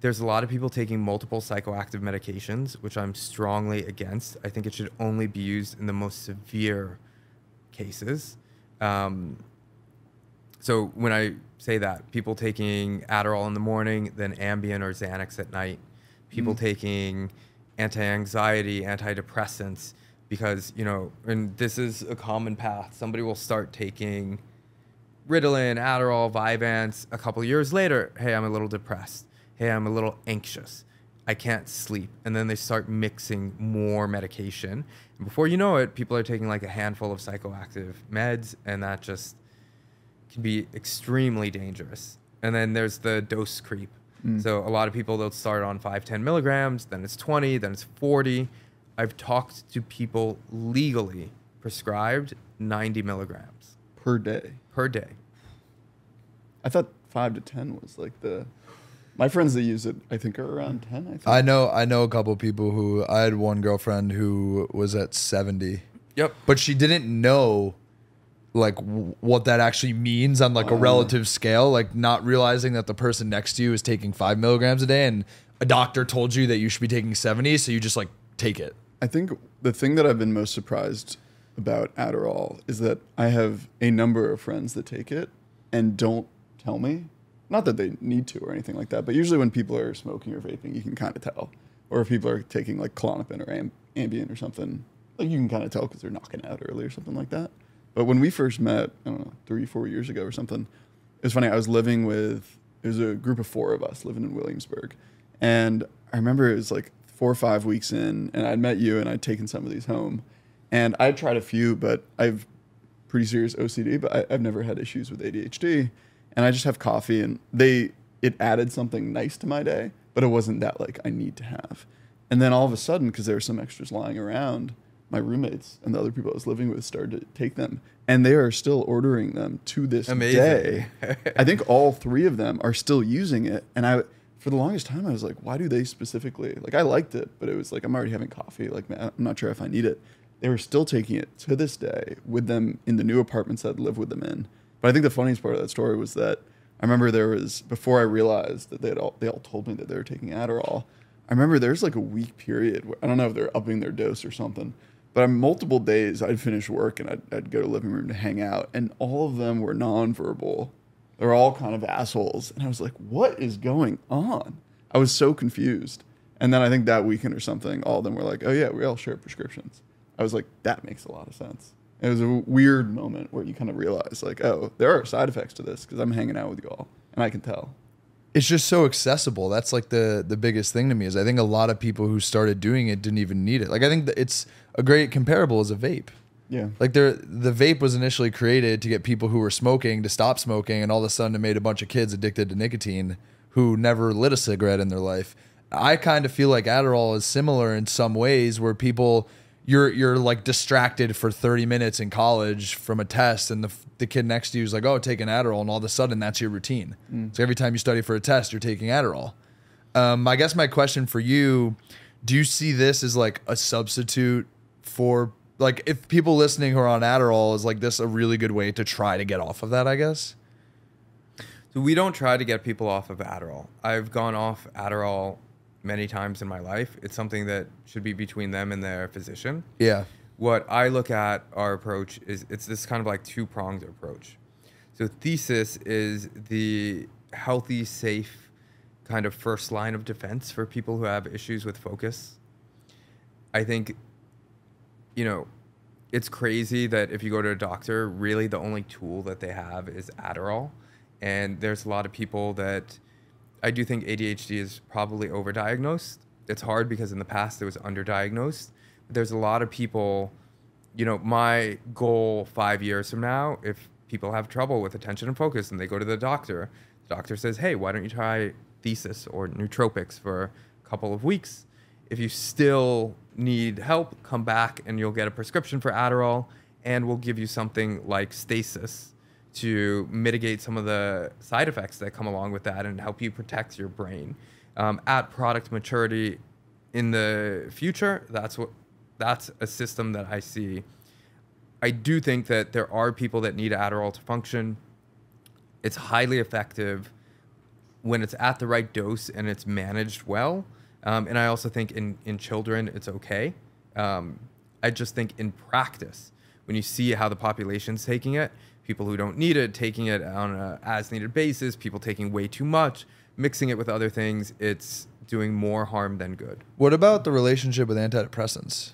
There's a lot of people taking multiple psychoactive medications, which I'm strongly against. I think it should only be used in the most severe cases. So when I say that, people taking Adderall in the morning, then Ambien or Xanax at night, people taking anti-anxiety, antidepressants, because, you know, and this is a common path. Somebody will start taking Ritalin, Adderall, Vyvanse. A couple years later, hey, I'm a little depressed. Hey, I'm a little anxious. I can't sleep. And then they start mixing more medication. And before you know it, people are taking like a handful of psychoactive meds, and that just can be extremely dangerous. And then there's the dose creep. So a lot of people, they'll start on 5-10 milligrams, then it's 20, then it's 40. I've talked to people legally prescribed 90 milligrams. Per day. Per day. I thought 5 to 10 was like the... My friends that use it, I think, are around 10, I think. I know a couple of people who... I had one girlfriend who was at 70. Yep. But she didn't know like what that actually means on like a relative scale, like not realizing that the person next to you is taking 5 milligrams a day and a doctor told you that you should be taking 70, so you just like take it. I think the thing that I've been most surprised about Adderall is that I have a number of friends that take it and don't tell me. Not that they need to or anything like that, but usually when people are smoking or vaping, you can kind of tell. Or if people are taking like Klonopin or Ambien or something, like you can kind of tell because they're knocking out early or something like that. But when we first met, I don't know, 3-4 years ago or something, it was funny. I was living with, it was a group of 4 of us living in Williamsburg. And I remember it was like 4 or 5 weeks in, and I'd met you and I'd taken some of these home. And I'd tried a few, but I've pretty serious OCD, but I've never had issues with ADHD. And I just have coffee, and it added something nice to my day, but it wasn't that like I need to have. And then all of a sudden, because there were some extras lying around, my roommates and the other people I was living with started to take them, and they are still ordering them to this day. I think all 3 of them are still using it. And for the longest time, I was like, why do they specifically? Like, I liked it, but it was like, I'm already having coffee. Like, I'm not sure if I need it. They were still taking it to this day with them in the new apartments I'd live with them in. But I think the funniest part of that story was that I remember there was, before I realized that they all told me that they were taking Adderall, I remember there's like a week period where, I don't know if they're upping their dose or something, but on multiple days I'd finish work and I'd go to the living room to hang out, and all of them were nonverbal. They're all kind of assholes. And I was like, what is going on? I was so confused. And then I think that weekend or something, all of them were like, oh yeah, we all share prescriptions. I was like, that makes a lot of sense. It was a weird moment where you kind of realize, like, oh, there are side effects to this because I'm hanging out with you all, and I can tell. it's just so accessible. That's like the biggest thing to me is I think a lot of people who started doing it didn't even need it. Like I think that it's a great comparable as a vape. Yeah. Like the vape was initially created to get people who were smoking to stop smoking, and all of a sudden it made a bunch of kids addicted to nicotine who never lit a cigarette in their life. I kind of feel like Adderall is similar in some ways where people you're like distracted for 30 minutes in college from a test, and the kid next to you is like, oh, take an Adderall, and all of a sudden that's your routine. So every time you study for a test, you're taking Adderall. I guess my question for you, do you see this as like a substitute for, like, if people listening who are on Adderall, is like this a really good way to try to get off of that, I guess? So we don't try to get people off of Adderall. I've gone off Adderall many times in my life. It's something that should be between them and their physician. Yeah. What I look at our approach is it's this kind of like two-pronged approach. So Thesis is the healthy, safe kind of first line of defense for people who have issues with focus. I think, you know, it's crazy that if you go to a doctor, really the only tool that they have is Adderall. And there's a lot of people that I do think ADHD is probably overdiagnosed. It's hard because in the past it was underdiagnosed. But there's a lot of people, you know, my goal 5 years from now, if people have trouble with attention and focus and they go to the doctor says, hey, why don't you try Thesis or Nootropics for a couple of weeks? If you still need help, come back and you'll get a prescription for Adderall, and we'll give you something like Thesis to mitigate some of the side effects that come along with that and help you protect your brain. At product maturity in the future, that's a system that I see. I do think that there are people that need Adderall to function. It's highly effective when it's at the right dose and it's managed well. And I also think in children, it's okay. I just think in practice, when you see how the population's taking it, people who don't need it, taking it on a as-needed basis, people taking way too much, mixing it with other things, it's doing more harm than good. What about the relationship with antidepressants?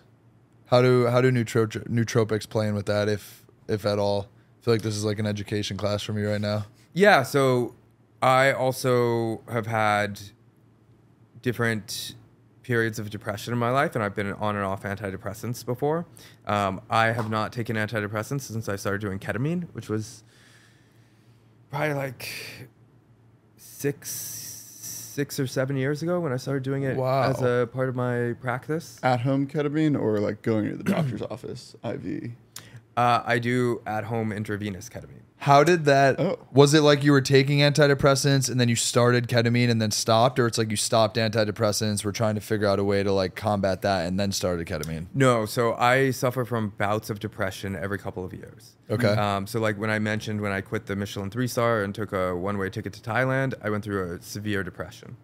How do nootropics play in with that, if at all? I feel like this is like an education class for me right now. Yeah, so I also have had different periods of depression in my life, and I've been on and off antidepressants before. I have not taken antidepressants since I started doing ketamine, which was probably like six or 7 years ago when I started doing it as a part of my practice. At-home ketamine or like going to the doctor's office, IV? I do at-home intravenous ketamine. How did that, was it like you were taking antidepressants and then you started ketamine and then stopped, or it's like you stopped antidepressants, were trying to figure out a way to like combat that and then started ketamine? No, so I suffer from bouts of depression every couple of years. Okay. So like when I mentioned when I quit the Michelin-3-star and took a one-way ticket to Thailand, I went through a severe depression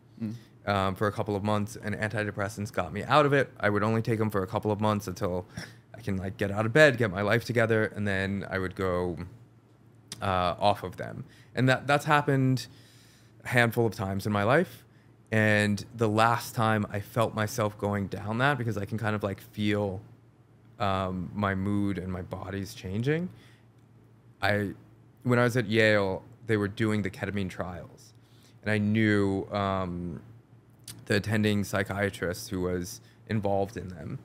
for a couple of months, and antidepressants got me out of it. I would only take them for a couple of months until I can like get out of bed, get my life together, and then I would go off of them. And that's happened a handful of times in my life. And the last time I felt myself going down that, because I can kind of like feel my mood and my body's changing. When I was at Yale, they were doing the ketamine trials, and I knew the attending psychiatrist who was involved in them.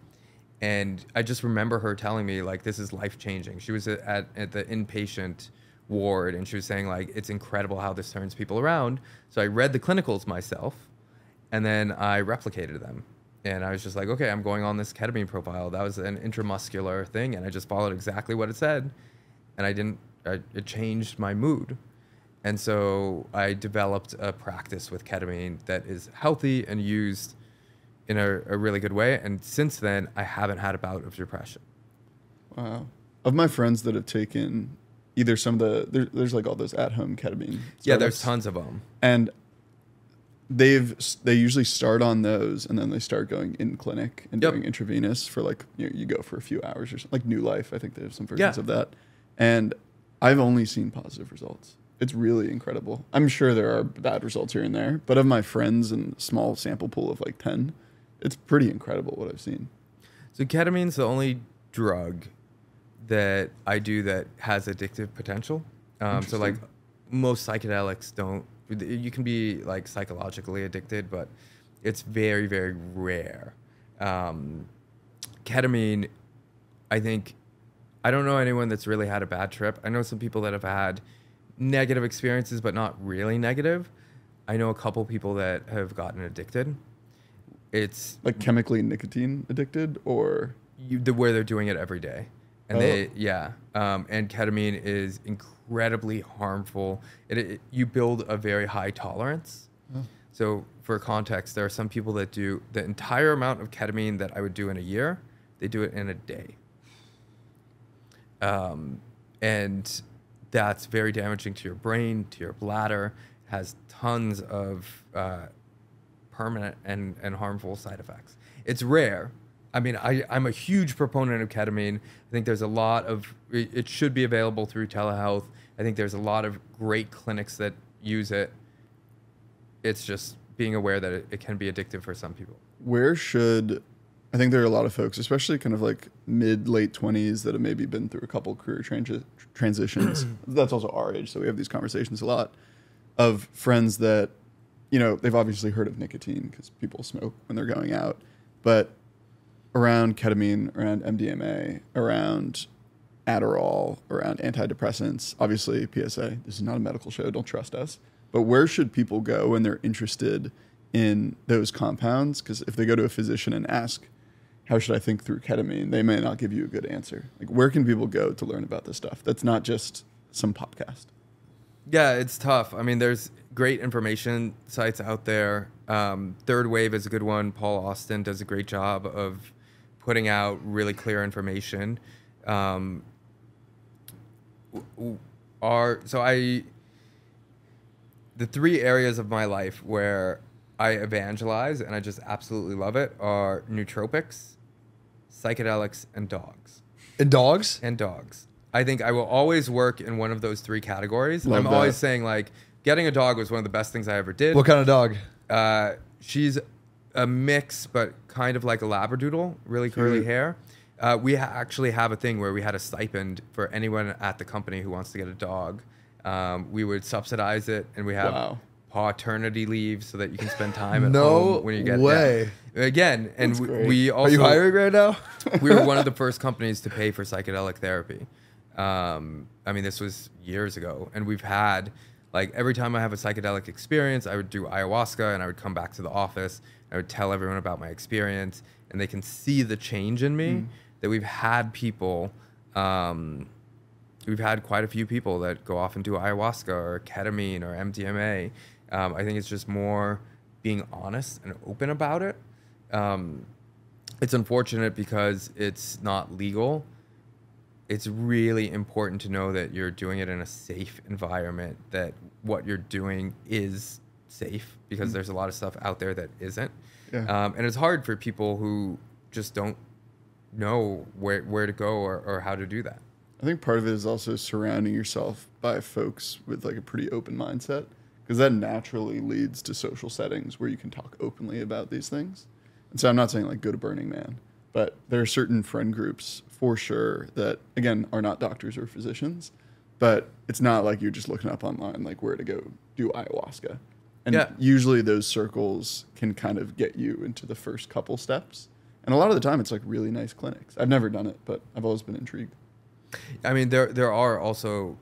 And I just remember her telling me, like, this is life-changing. She was at the inpatient ward, and she was saying, like, it's incredible how this turns people around. So I read the clinicals myself, and then I replicated them. And I was just like, okay, I'm going on this ketamine profile. That was an intramuscular thing, and I just followed exactly what it said. And it changed my mood. And so I developed a practice with ketamine that is healthy and used in a really good way. And since then, I haven't had a bout of depression. Wow. Of my friends that have taken either some of there's like all those at-home ketamine. Yeah, there's tons of them. And they usually start on those, and then they start going in clinic and doing intravenous for like, you go for a few hours or something. Like New Life, I think they have some versions of that. And I've only seen positive results. It's really incredible. I'm sure there are bad results here and there, but of my friends and small sample pool of like 10, it's pretty incredible what I've seen. So ketamine's the only drug that I do that has addictive potential. So like most psychedelics don't You can be like psychologically addicted, but it's very, very rare. Ketamine, I think, I don't know anyone that's really had a bad trip. I know some people that have had negative experiences, but not really negative. I know a couple people that have gotten addicted. It's Like chemically nicotine addicted, or where they're doing it every day. And and ketamine is incredibly harmful. You build a very high tolerance. So for context, there are some people that do the entire amount of ketamine that I would do in a year, they do it in a day. And that's very damaging to your brain, to your bladder, has tons of permanent and harmful side effects. It's rare. I mean, I'm a huge proponent of ketamine. I think there's a lot of, it should be available through telehealth. I think there's a lot of great clinics that use it. It's just being aware that it can be addictive for some people. where should, I think there are a lot of folks, especially kind of like late 20s that have maybe been through a couple career transitions. That's also our age, so we have these conversations a lot, of friends that, you know, they've obviously heard of nicotine because people smoke when they're going out, but around ketamine, around MDMA, around Adderall, around antidepressants, obviously PSA, this is not a medical show, don't trust us, but where should people go when they're interested in those compounds? Because if they go to a physician and ask, how should I think through ketamine, they may not give you a good answer. Like, where can people go to learn about this stuff? That's not just some podcast. Yeah, it's tough. I mean, there's great information sites out there. Third Wave is a good one. Paul Austin does a great job of putting out really clear information. The three areas of my life where I evangelize and I just absolutely love it are nootropics, psychedelics, and dogs. And dogs? And dogs. I think I will always work in one of those three categories. Love I'm that. always saying, like, getting a dog was one of the best things I ever did. What kind of dog? She's a mix, but kind of like a Labradoodle, really curly hair. We actually have a thing where we had a stipend for anyone at the company who wants to get a dog. We would subsidize it, and we have paternity leave so that you can spend time at home when you get way. Yeah. Again, and That's great. we also... Are you hiring right now? We were one of the first companies to pay for psychedelic therapy. I mean, this was years ago, and we've had, like, every time I have a psychedelic experience, I would do ayahuasca, and I would come back to the office, I would tell everyone about my experience, and they can see the change in me. That we've had people, we've had quite a few people that go off and do ayahuasca or ketamine or MDMA. I think it's just more being honest and open about it. It's unfortunate because it's not legal. It's really important to know that you're doing it in a safe environment, that what you're doing is safe, because there's a lot of stuff out there that isn't. Yeah. And it's hard for people who just don't know where to go or how to do that. I think part of it is also surrounding yourself by folks with like a pretty open mindset, because that naturally leads to social settings where you can talk openly about these things. And so I'm not saying like go to Burning Man, but there are certain friend groups for sure that, again, are not doctors or physicians, but it's not like you're just looking up online like where to go do ayahuasca. And usually those circles can kind of get you into the first couple steps. And a lot of the time it's like really nice clinics. I've never done it, but I've always been intrigued. I mean, there are also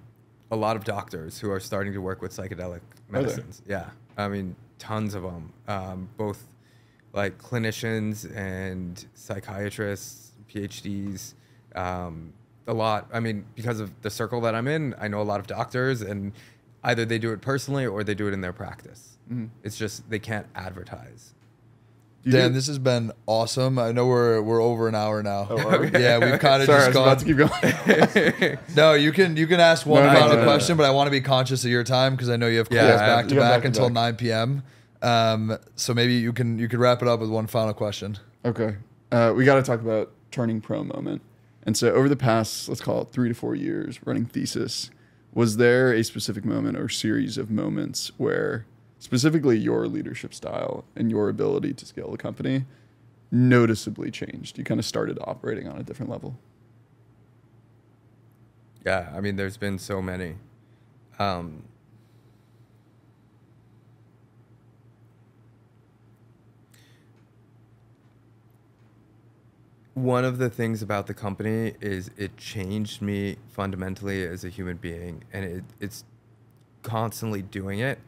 a lot of doctors who are starting to work with psychedelic medicines. Yeah. I mean, tons of them, both like clinicians and psychiatrists, PhDs, a lot. I mean, because of the circle that I'm in, I know a lot of doctors, and either they do it personally or they do it in their practice. It's just they can't advertise. Dan, this has been awesome. I know we're over an hour now. Oh, okay. Yeah, we've kind of Sorry, just I was about gone. to keep going. No, you can ask one No, final no. question, but I want to be conscious of your time because I know you have calls Yeah, back to you got back back to until back. 9 p.m. So maybe you could wrap it up with one final question. Okay. We got to talk about turning pro moment. And so over the past, let's call it 3 to 4 years running Thesis, was there a specific moment or series of moments where specifically your leadership style and your ability to scale the company noticeably changed? You kind of started operating on a different level. Yeah, I mean, there's been so many. one of the things about the company is it changed me fundamentally as a human being, and it's constantly doing it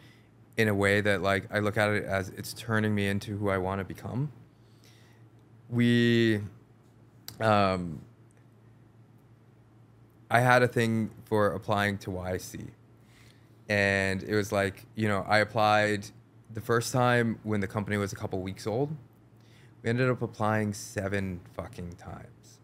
in a way that, like, I look at it as it's turning me into who I want to become. I had a thing for applying to YC, and it was like, you know, I applied the first time when the company was a couple weeks old. We ended up applying 7 fucking times,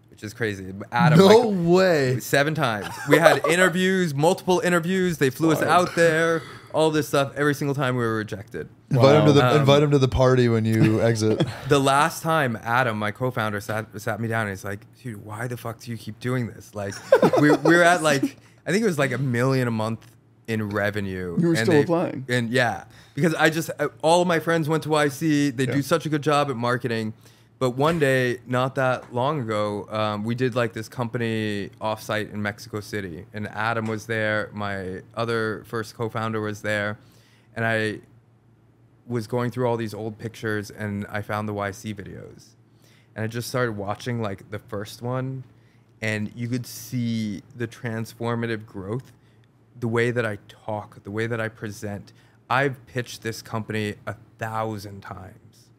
which is crazy. Adam, No way. 7 times. We had interviews, multiple interviews. They flew us out there, all this stuff. Every single time we were rejected. Invite him to the party when you exit. The last time Adam, my co-founder, sat me down and he's like, dude, why the fuck do you keep doing this? Like, we're at like, I think it was like $1 million a month in revenue. You were still applying. And yeah, because all of my friends went to YC. They do such a good job at marketing. But one day, not that long ago, we did like this company offsite in Mexico City, and Adam was there. My other first co-founder was there, and I was going through all these old pictures, and I found the YC videos, and I just started watching like the first one, and you could see the transformative growth, the way that I talk, the way that I present. I've pitched this company 1,000 times.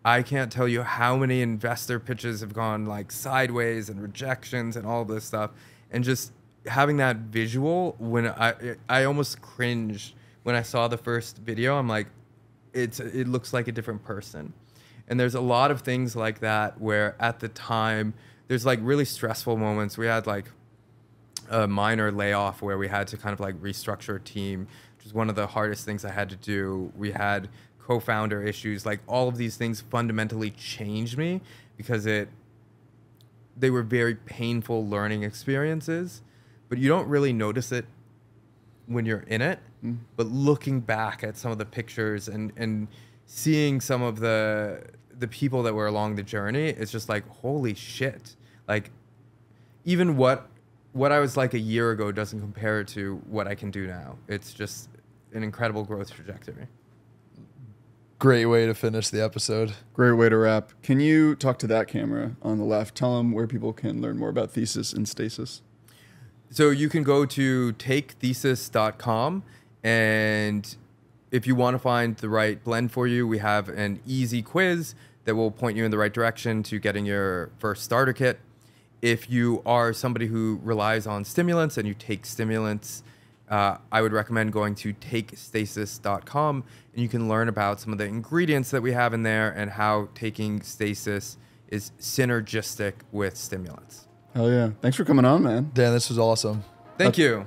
I can't tell you how many investor pitches have gone like sideways and rejections and all this stuff. And just having that visual, when I almost cringed when I saw the first video. I'm like, it looks like a different person. And there's a lot of things like that where at the time there's like really stressful moments. We had like a minor layoff where we had to kind of like restructure a team, which was one of the hardest things I had to do. We had co-founder issues. Like, all of these things fundamentally changed me because they were very painful learning experiences, but you don't really notice it when you're in it. But looking back at some of the pictures and seeing some of the people that were along the journey, it's just like, holy shit. Like, even what I was like a year ago doesn't compare to what I can do now. It's just an incredible growth trajectory. Great way to finish the episode. Great way to wrap. Can you talk to that camera on the left? Tell them where people can learn more about Thesis and Stasis. So you can go to takethesis.com, and if you want to find the right blend for you, we have an easy quiz that will point you in the right direction to getting your first starter kit. If you are somebody who relies on stimulants and you take stimulants, I would recommend going to takestasis.com, and you can learn about some of the ingredients that we have in there and how taking Stasis is synergistic with stimulants. Hell yeah. Thanks for coming on, man. Dan, this was awesome. Thank you.